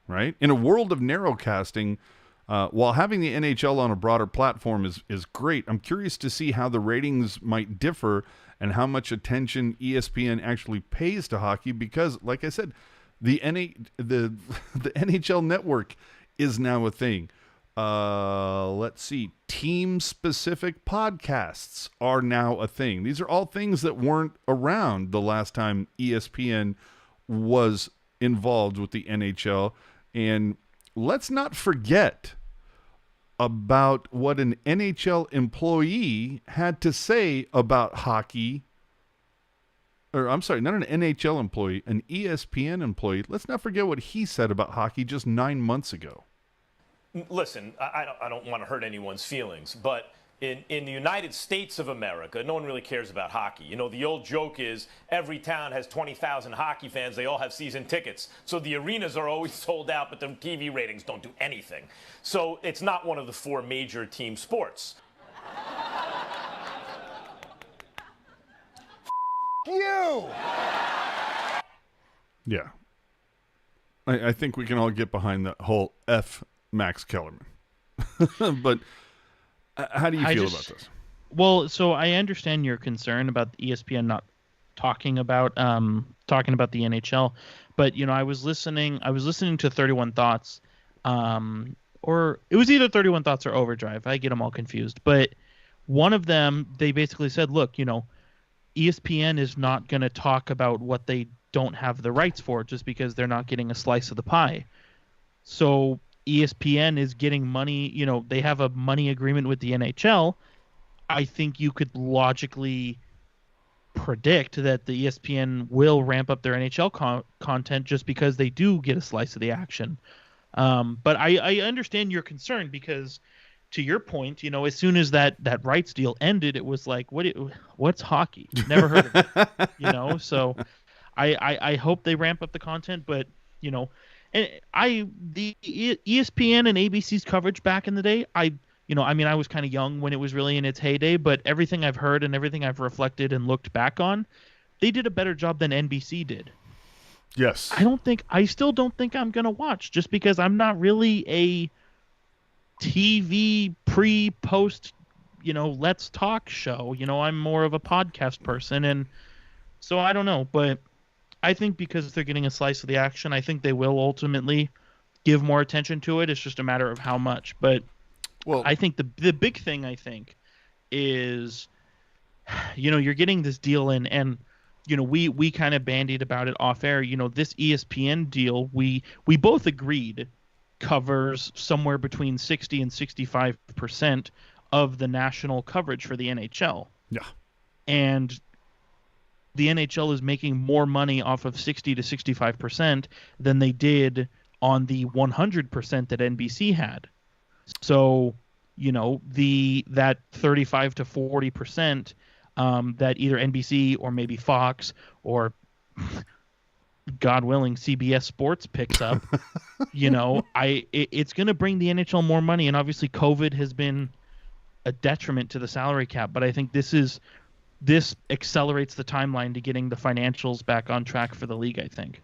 B: right? In a world of narrowcasting, while having the NHL on a broader platform is great, I'm curious to see how the ratings might differ and how much attention ESPN actually pays to hockey because, like I said, the NHL Network is now a thing. Let's see. Team-specific podcasts are now a thing. These are all things that weren't around the last time ESPN was involved with the NHL. And let's not forget about what an NHL employee had to say about hockey. Or I'm sorry, not an NHL employee, an ESPN employee. Let's not forget what he said about hockey just 9 months ago.
H: Listen, I don't want to hurt anyone's feelings, but in the United States of America, no one really cares about hockey. The old joke is every town has 20,000 hockey fans. They all have season tickets. So the arenas are always sold out, but the TV ratings don't do anything. So it's not one of the 4 major team sports.
G: You!
B: Yeah. I think we can all get behind the whole F Max Kellerman. But how do you feel about this?
C: Well, so I understand your concern about ESPN not talking about the NHL, but I was listening to 31 Thoughts, or it was either 31 Thoughts or Overdrive. I get them all confused. But one of them, they basically said, look, ESPN is not going to talk about what they don't have the rights for just because they're not getting a slice of the pie. So ESPN is getting money, they have a money agreement with the NHL. I think you could logically predict that the ESPN will ramp up their NHL content just because they do get a slice of the action. But I understand your concern because, to your point, as soon as that rights deal ended, it was like, what's hockey? Never heard of it. So I hope they ramp up the content, but and the ESPN and ABC's coverage back in the day, I was kind of young when it was really in its heyday, but everything I've heard and everything I've reflected and looked back on, they did a better job than NBC did.
B: Yes.
C: I still don't think I'm going to watch, just because I'm not really a TV post, let's talk show. I'm more of a podcast person. And so I don't know, but I think because they're getting a slice of the action, I think they will ultimately give more attention to it. It's just a matter of how much. But I think the big thing, I think, is, you're getting this deal in, and we kind of bandied about it off air. This ESPN deal, we both agreed covers somewhere between 60 and 65% of the national coverage for the NHL.
B: Yeah.
C: And the NHL is making more money off of 60 to 65% than they did on the 100% that NBC had. So, that 35 to 40% that either NBC or maybe Fox or, God willing, CBS Sports picks up, it's going to bring the NHL more money. And obviously COVID has been a detriment to the salary cap, but I think this accelerates the timeline to getting the financials back on track for the league, I think.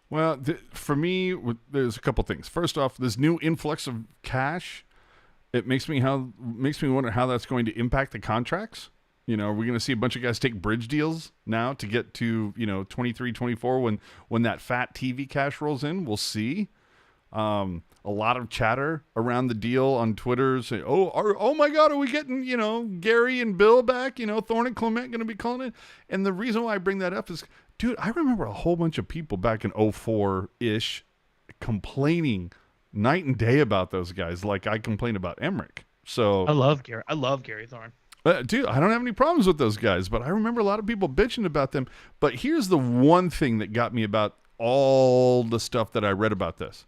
B: Well, for me, there's a couple things. First off, this new influx of cash, it makes me wonder how that's going to impact the contracts. Are we going to see a bunch of guys take bridge deals now to get to, 23, 24 when that fat TV cash rolls in? We'll see. A lot of chatter around the deal on Twitter saying, oh my God, are we getting, Gary and Bill back? Thorne and Clement going to be calling it? And the reason why I bring that up is, dude, I remember a whole bunch of people back in 04-ish complaining night and day about those guys, like I complained about Emmerich. So
C: I love Gary Thorne.
B: Dude, I don't have any problems with those guys, but I remember a lot of people bitching about them. But here's the one thing that got me about all the stuff that I read about this.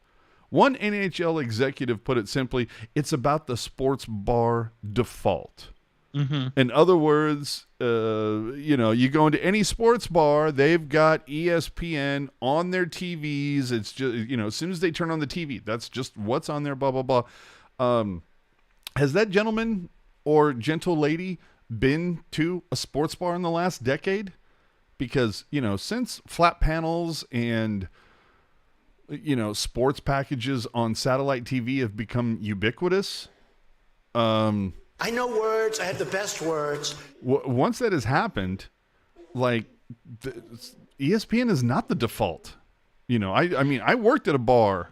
B: One NHL executive put it simply, it's about the sports bar default.
C: Mm-hmm.
B: In other words, you go into any sports bar, they've got ESPN on their TVs. It's just, as soon as they turn on the TV, that's just what's on there, blah, blah, blah. Has that gentleman or gentle lady been to a sports bar in the last decade? Because, since flat panels and, sports packages on satellite TV have become ubiquitous.
I: I know words. I have the best words.
B: Once that has happened, ESPN is not the default. I worked at a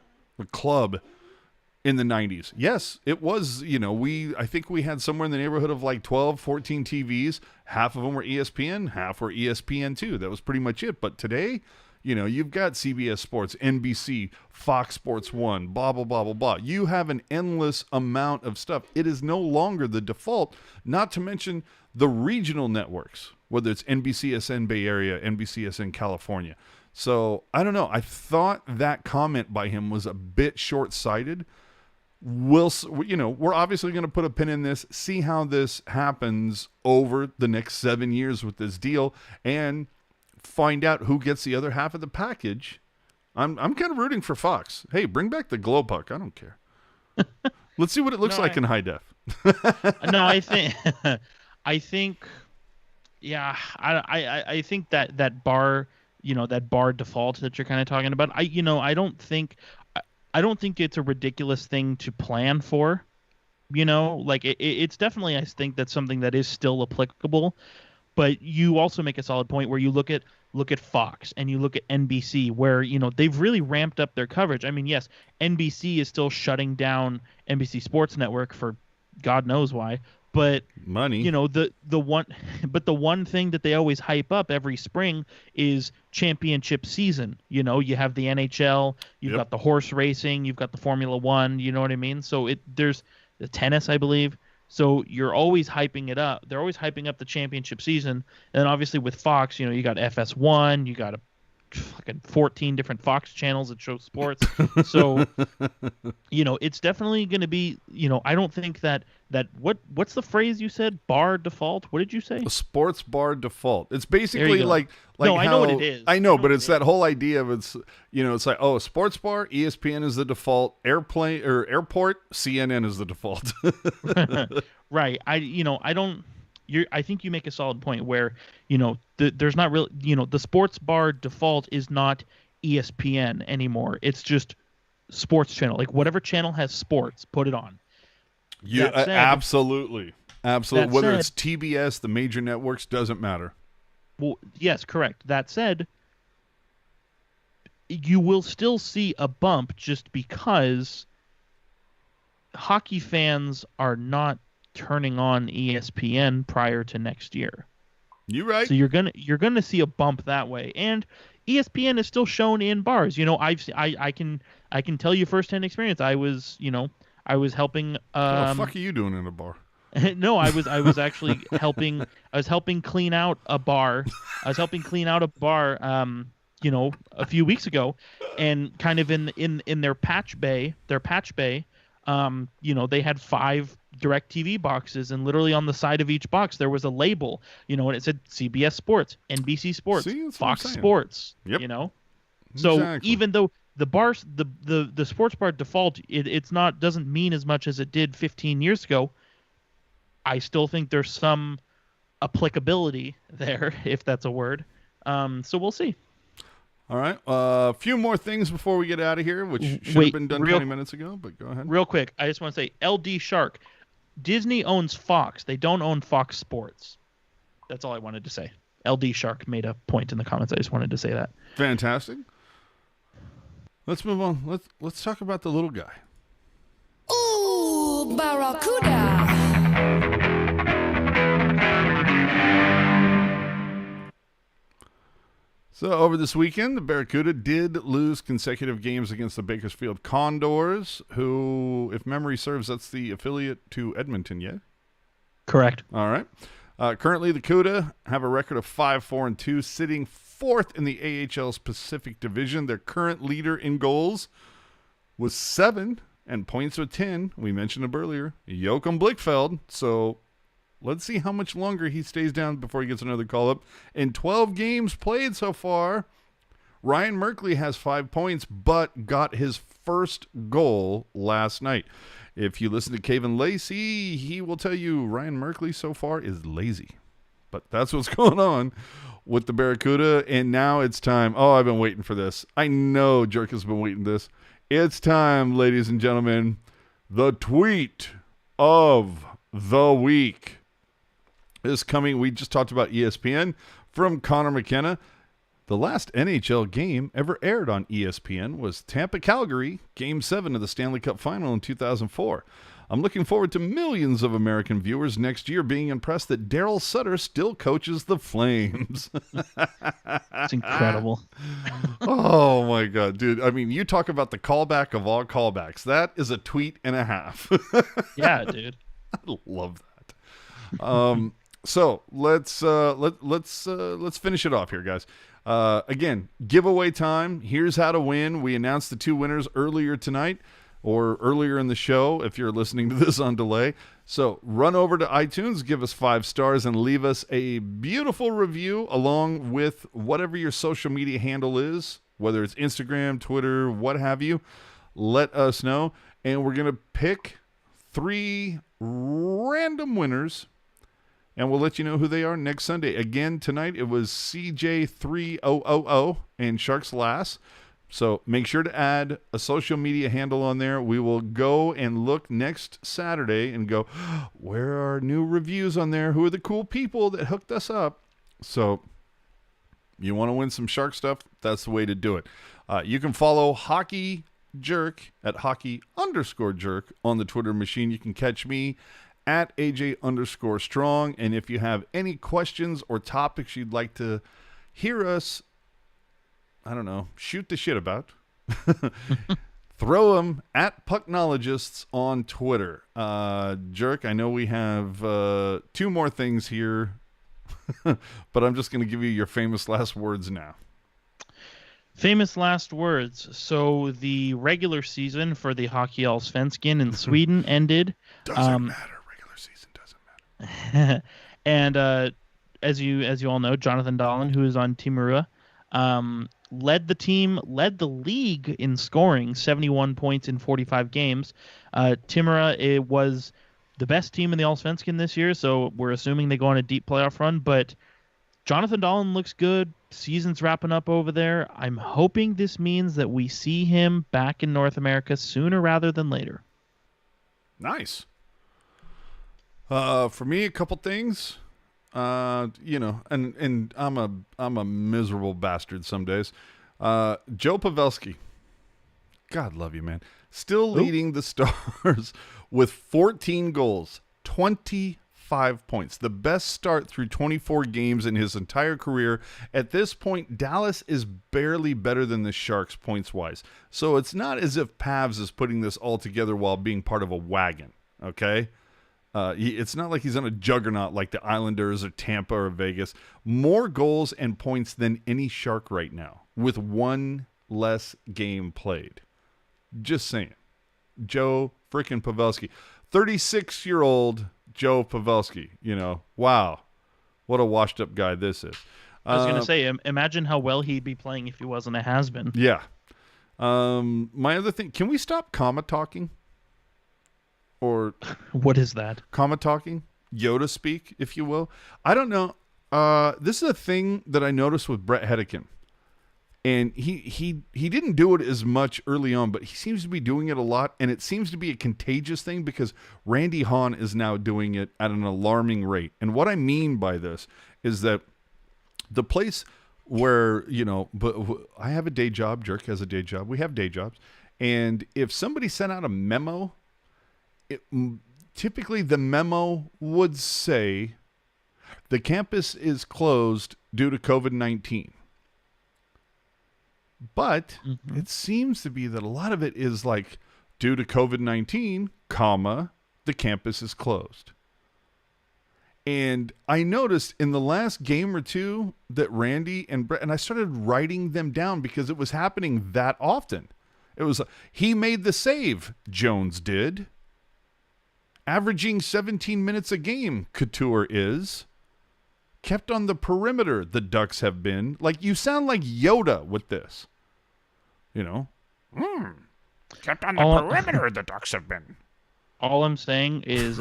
B: club in the 90s. Yes, it was, I think we had somewhere in the neighborhood of like 12, 14 TVs. Half of them were ESPN, half were ESPN2. That was pretty much it. But today, you've got CBS Sports, NBC, Fox Sports 1, blah, blah, blah, blah, blah. You have an endless amount of stuff. It is no longer the default, not to mention the regional networks, whether it's NBCSN Bay Area, NBCSN California. So, I don't know. I thought that comment by him was a bit short-sighted. We're obviously going to put a pin in this, see how this happens over the next 7 years with this deal, and find out who gets the other half of the package. I'm kind of rooting for Fox. Hey, bring back the glow puck. I don't care. Let's see what it looks like in high def.
C: No, I think that bar, that bar default that you're kind of talking about. I don't think it's a ridiculous thing to plan for. It's definitely, I think that's something that is still applicable. But you also make a solid point where you look at Fox and you look at NBC, where they've really ramped up their coverage. I mean, yes, NBC is still shutting down NBC Sports Network for God knows why, but
B: money.
C: The one thing that they always hype up every spring is championship season. You have the NHL, you've got the horse racing, you've got the Formula One. You know what I mean? So there's the tennis, I believe. So you're always hyping it up. They're always hyping up the championship season. And obviously with Fox, you got FS1, you got fucking 14 different Fox channels that show sports. So, it's definitely going to be, I don't think that what's the phrase you said? Bar default? What did you say?
B: A sports bar default. It's basically like
C: no,
B: how,
C: I know what it is.
B: I know, but it's that whole idea of it's like, a sports bar, ESPN is the default, airplane or airport, CNN is the default.
C: Right. I think you make a solid point where, there's not really, the sports bar default is not ESPN anymore. It's just sports channel. Like whatever channel has sports, put it on.
B: Absolutely. Whether it's
C: said,
B: TBS, the major networks, doesn't matter.
C: Well, yes, correct. That said, you will still see a bump just because hockey fans are not turning on ESPN prior to next year.
B: You're right.
C: So you're gonna see a bump that way, and ESPN is still shown in bars. You know, I can tell you firsthand experience. I was helping.
B: What the fuck are you doing in a bar?
C: No, I was actually helping. I was helping clean out a bar. A few weeks ago, and kind of in their patch bay. They had 5 DirecTV boxes, and literally on the side of each box there was a label, and it said CBS Sports, NBC Sports, Fox Sports.
B: Yep.
C: So
B: Exactly.
C: even though the bars, the sports bar default, doesn't mean as much as it did 15 years ago. I still think there's some applicability there, if that's a word. So we'll see.
B: All right. A few more things before we get out of here, which should have been done 20 minutes ago, but go ahead.
C: Real quick, I just want to say, LD Shark, Disney owns Fox. They don't own Fox Sports. That's all I wanted to say. LD Shark made a point in the comments. I just wanted to say that.
B: Fantastic. Let's move on. Let's talk about the little guy.
J: Ooh, Barracuda.
B: So over this weekend, the Barracuda did lose consecutive games against the Bakersfield Condors, who, if memory serves, that's the affiliate to Edmonton, yeah?
C: Correct.
B: All right. Currently, the CUDA have a record of 5-4-2, sitting 4th in the AHL's Pacific Division. Their current leader in goals was 7, and points with 10. We mentioned him earlier, Joachim Blichfeld. So let's see how much longer he stays down before he gets another call-up. In 12 games played so far, Ryan Merkley has 5 points, but got his first goal last night. If you listen to Kevin Lacey, he will tell you Ryan Merkley so far is lazy. But that's what's going on with the Barracuda, and now it's time. Oh, I've been waiting for this. I know Jerk has been waiting this. It's time, ladies and gentlemen, the tweet of the week is coming. We just talked about ESPN from Connor McKenna. The last NHL game ever aired on ESPN was Tampa-Calgary, Game 7 of the Stanley Cup Final in 2004. I'm looking forward to millions of American viewers next year being impressed that Daryl Sutter still coaches the Flames.
C: It's incredible.
B: Oh, my God, dude. I mean, you talk about the callback of all callbacks. That is a tweet and a half.
C: Yeah, dude.
B: I love that. So let's finish it off here, guys. Again, giveaway time. Here's how to win. We announced the 2 winners earlier tonight, or earlier in the show if you're listening to this on delay. So run over to iTunes, give us 5 stars, and leave us a beautiful review along with whatever your social media handle is, whether it's Instagram, Twitter, what have you. Let us know. And we're going to pick 3 random winners, and we'll let you know who they are next Sunday. Again, tonight it was CJ3000 and Sharks Lass. So make sure to add a social media handle on there. We will go and look next Saturday and go, where are new reviews on there? Who are the cool people that hooked us up? So you want to win some Shark stuff? That's the way to do it. You can follow Hockey Jerk at hockey_jerk on the Twitter machine. You can catch me at AJ_strong. And if you have any questions or topics you'd like to hear us, I don't know, shoot the shit about, throw them at Pucknologists on Twitter. Jerk, I know we have 2 more things here, but I'm just going to give you your famous last words now.
C: Famous last words. So the regular season for the Hockey Allsvenskan in Sweden ended.
B: Doesn't matter. Regular season doesn't matter.
C: And as you all know, Jonathan Dahlin, who is on Team Arua, led the league in scoring, 71 points in 45 games. Timrå, it was the best team in the Allsvenskan this year, so we're assuming they go on a deep playoff run. But Jonathan Dahlen looks good. Season's wrapping up over there. I'm hoping this means that we see him back in North America sooner rather than later.
B: Nice. For me, a couple things. And I'm a miserable bastard some days. Joe Pavelski. God love you, man. Still leading the Stars with 14 goals, 25 points. The best start through 24 games in his entire career. At this point, Dallas is barely better than the Sharks points-wise. So it's not as if Pavs is putting this all together while being part of a wagon, okay? It's not like he's on a juggernaut like the Islanders or Tampa or Vegas. More goals and points than any Shark right now, with one less game played. Just saying. Joe freaking Pavelski. 36-year-old Joe Pavelski. Wow. What a washed-up guy this is.
C: I was going to say, imagine how well he'd be playing if he wasn't a has-been.
B: Yeah. My other thing, can we stop comma talking? Or
C: what is that?
B: Comma talking? Yoda speak, if you will. I don't know. This is a thing that I noticed with Brett Hedican. And he didn't do it as much early on, but he seems to be doing it a lot, and it seems to be a contagious thing because Randy Hahn is now doing it at an alarming rate. And what I mean by this is that the place where, but I have a day job, Jerk has a day job, we have day jobs, and if somebody sent out a memo, typically the memo would say the campus is closed due to COVID-19. But it seems to be that a lot of it is like due to COVID-19, the campus is closed. And I noticed in the last game or two that Randy and Brett, and I started writing them down because it was happening that often. It was, he made the save, Jones did. Averaging 17 minutes a game, Couture is. Kept on the perimeter, the Ducks have been. Like, you sound like Yoda with this.
J: Kept on the perimeter, the Ducks have been.
C: All I'm saying is,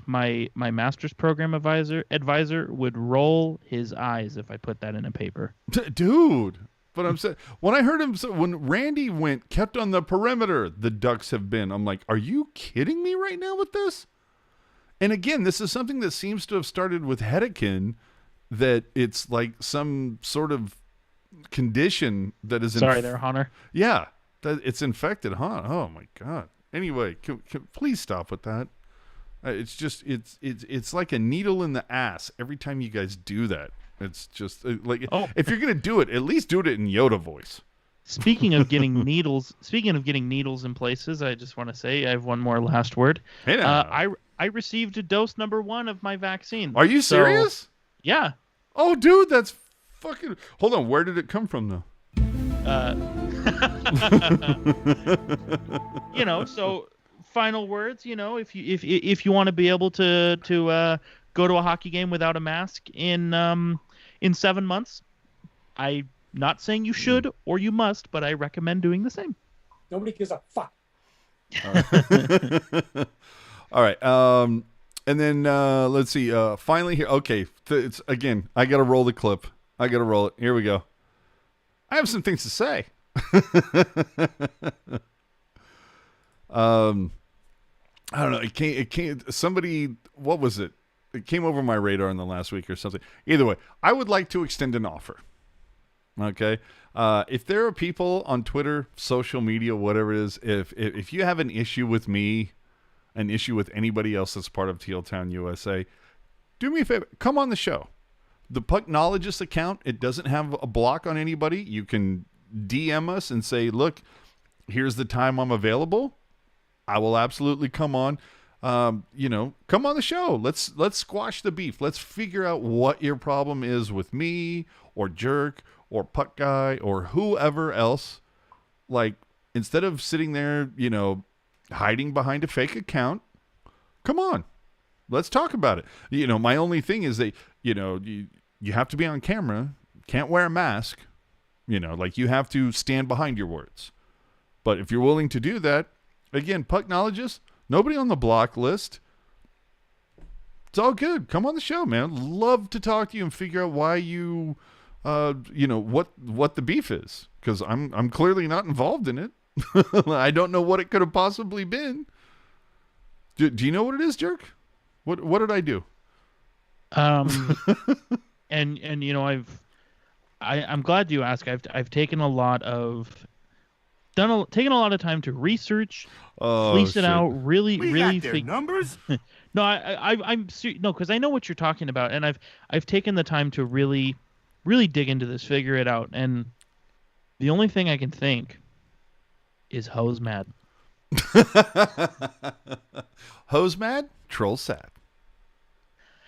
C: my master's program advisor would roll his eyes if I put that in a paper.
B: Dude, but I'm saying, when I heard him, when Randy went, kept on the perimeter, the Ducks have been, I'm like, are you kidding me right now with this? And again, this is something that seems to have started with Hedican, that it's like some sort of condition that is...
C: Sorry there, Hunter.
B: Yeah, that it's infected, huh? Oh, my God. Anyway, can please stop with that. It's just, it's like a needle in the ass every time you guys do that. It's just like, if you're going to do it, at least do it in Yoda voice.
C: Speaking of getting needles in places, I just want to say I have one more last word.
B: Hey now.
C: I received a dose number 1 of my vaccine.
B: Are you serious?
C: Yeah.
B: Oh, dude, that's fucking... Hold on, where did it come from, though?
C: So final words, if you want to be able to go to a hockey game without a mask in 7 months, I'm not saying you should or you must, but I recommend doing the same.
A: Nobody gives a fuck.
B: All right. And then let's see. Finally here. Okay. It's again. I got to roll the clip. I got to roll it. Here we go. I have some things to say. I don't know. It came. Somebody. What was it? It came over my radar in the last week or something. Either way, I would like to extend an offer. Okay. If there are people on Twitter, social media, whatever it is, if you have an issue with me, an issue with anybody else that's part of Teal Town USA, do me a favor. Come on the show. The Pucknologists account, it doesn't have a block on anybody. You can DM us and say, look, here's the time I'm available. I will absolutely come on. Come on the show. Let's squash the beef. Let's figure out what your problem is with me or Jerk or Puck Guy or whoever else. Like, instead of sitting there, hiding behind a fake account, come on. Let's talk about it. My only thing is that, you have to be on camera, can't wear a mask, you have to stand behind your words. But if you're willing to do that, again, Pucknologists, nobody on the block list, It's all good. Come on the show, man. Love to talk to you and figure out why you, what the beef is. Because I'm clearly not involved in it. I don't know what it could have possibly been. Do you know what it is, Jerk? What did I do?
C: And I'm glad you asked. I've taken a lot of time to research, fleece it out, really
G: numbers.
C: No, I'm serious. No, because I know what you're talking about, and I've taken the time to really dig into this, figure it out, and the only thing I can think is hose mad.
B: Hose mad, troll sad.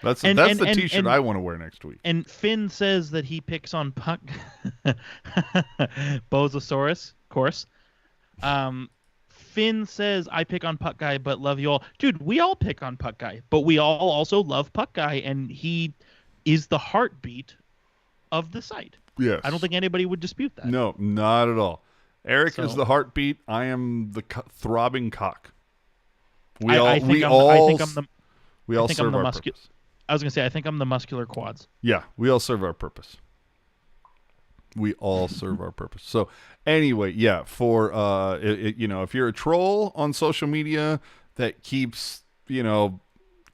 B: That's the T-shirt I want to wear next week.
C: And Finn says that he picks on Puck Bozosaurus, of course. Finn says I pick on Puck Guy, but love you all. Dude, we all pick on Puck Guy, but we all also love Puck Guy, and he is the heartbeat of the site.
B: Yes.
C: I don't think anybody would dispute that.
B: No, not at all. Eric is the heartbeat. I am the throbbing cock. We all serve our purpose.
C: I was going to say, I think I'm the muscular quads.
B: Yeah, we all serve our purpose. We all serve our purpose. So anyway, yeah, for, if you're a troll on social media that keeps,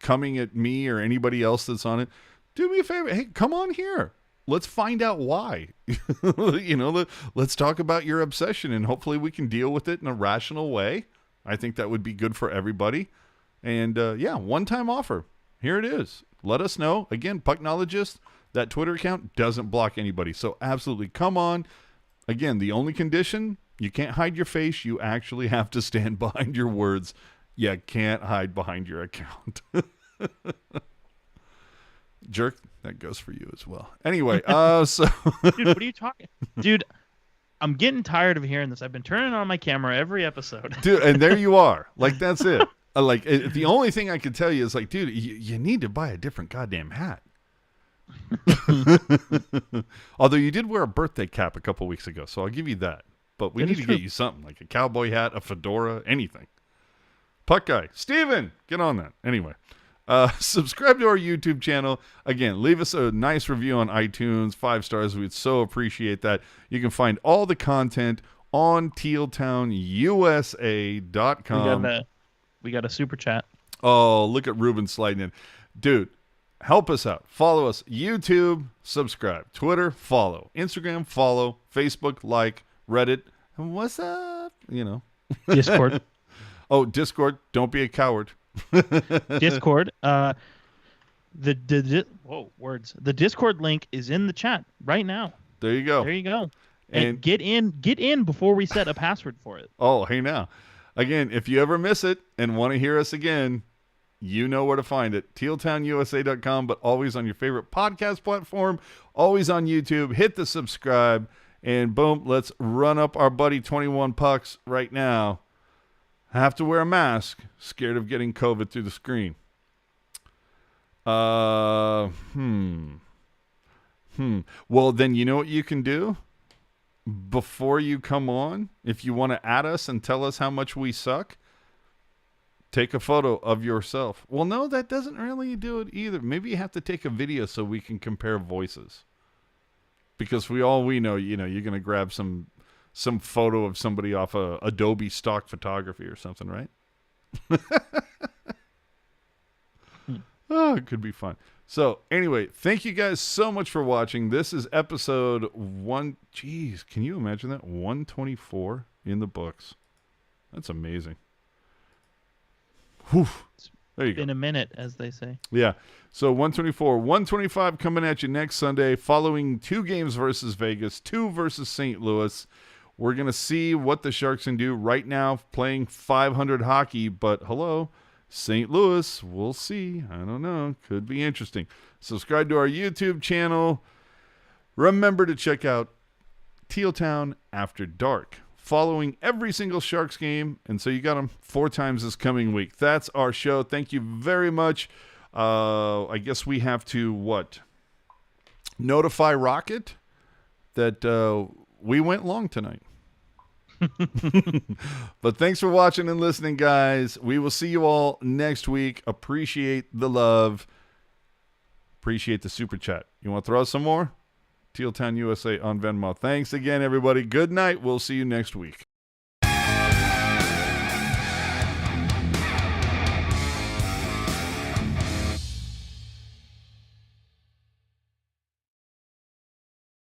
B: coming at me or anybody else that's on it, do me a favor. Hey, come on here. Let's find out why. Let's talk about your obsession, and hopefully we can deal with it in a rational way. I think that would be good for everybody. And, one-time offer. Here it is. Let us know. Again, Pucknologists, that Twitter account doesn't block anybody. So absolutely come on. Again, the only condition, you can't hide your face. You actually have to stand behind your words. You can't hide behind your account. Jerk, that goes for you as well. Anyway, so...
C: Dude, what are you talking? Dude, I'm getting tired of hearing this. I've been turning on my camera every episode.
B: Dude, and there you are. Like, that's it. The only thing I could tell you is, dude, you need to buy a different goddamn hat. Although you did wear a birthday cap a couple weeks ago, so I'll give you that. But we need to get you something, like a cowboy hat, a fedora, anything. Puck Guy. Steven, get on that. Anyway, subscribe to our YouTube channel. Again, leave us a nice review on iTunes, 5 stars. We'd so appreciate that. You can find all the content on tealtownusa.com.
C: We got a super chat.
B: Oh, look at Ruben sliding in. Dude, help us out. Follow us. YouTube, subscribe. Twitter, follow. Instagram, follow. Facebook, like. Reddit, and what's up?
C: Discord.
B: Oh, Discord. Don't be a coward.
C: Discord. The Discord link is in the chat right now.
B: There you go.
C: There you go. And get in before we set a password for it.
B: Oh, hey now. Again, if you ever miss it and want to hear us again, you know where to find it. tealtownusa.com, but always on your favorite podcast platform, always on YouTube. Hit the subscribe, and boom, let's run up our buddy 21 Pucks right now. Have to wear a mask, scared of getting COVID through the screen. Well, then you know what you can do? Before you come on, if you want to add us and tell us how much we suck, take a photo of yourself. Well, no, that doesn't really do it either. Maybe you have to take a video so we can compare voices. Because we know, you're going to grab some photo of somebody off a Adobe stock photography or something, right? Oh, it could be fun. So anyway, thank you guys so much for watching. This is episode 1. Jeez, can you imagine that? 124 in the books. That's amazing. Whew. There you go.
C: In a minute, as they say.
B: Yeah. So 124, 125 coming at you next Sunday, following 2 games versus Vegas, 2 versus St. Louis. We're going to see what the Sharks can do right now, playing 500 hockey, but hello, St. Louis, we'll see. I don't know. Could be interesting. Subscribe to our YouTube channel. Remember to check out Teal Town After Dark, following every single Sharks game, and so you got them 4 times this coming week. That's our show. Thank you very much. I guess we have to, notify Rocket that we went long tonight. But thanks for watching and listening, guys. We will see you all next week. Appreciate the love. Appreciate the super chat. You want to throw us some more? Teal Town USA on Venmo. Thanks again, everybody. Good night. We'll see you next week.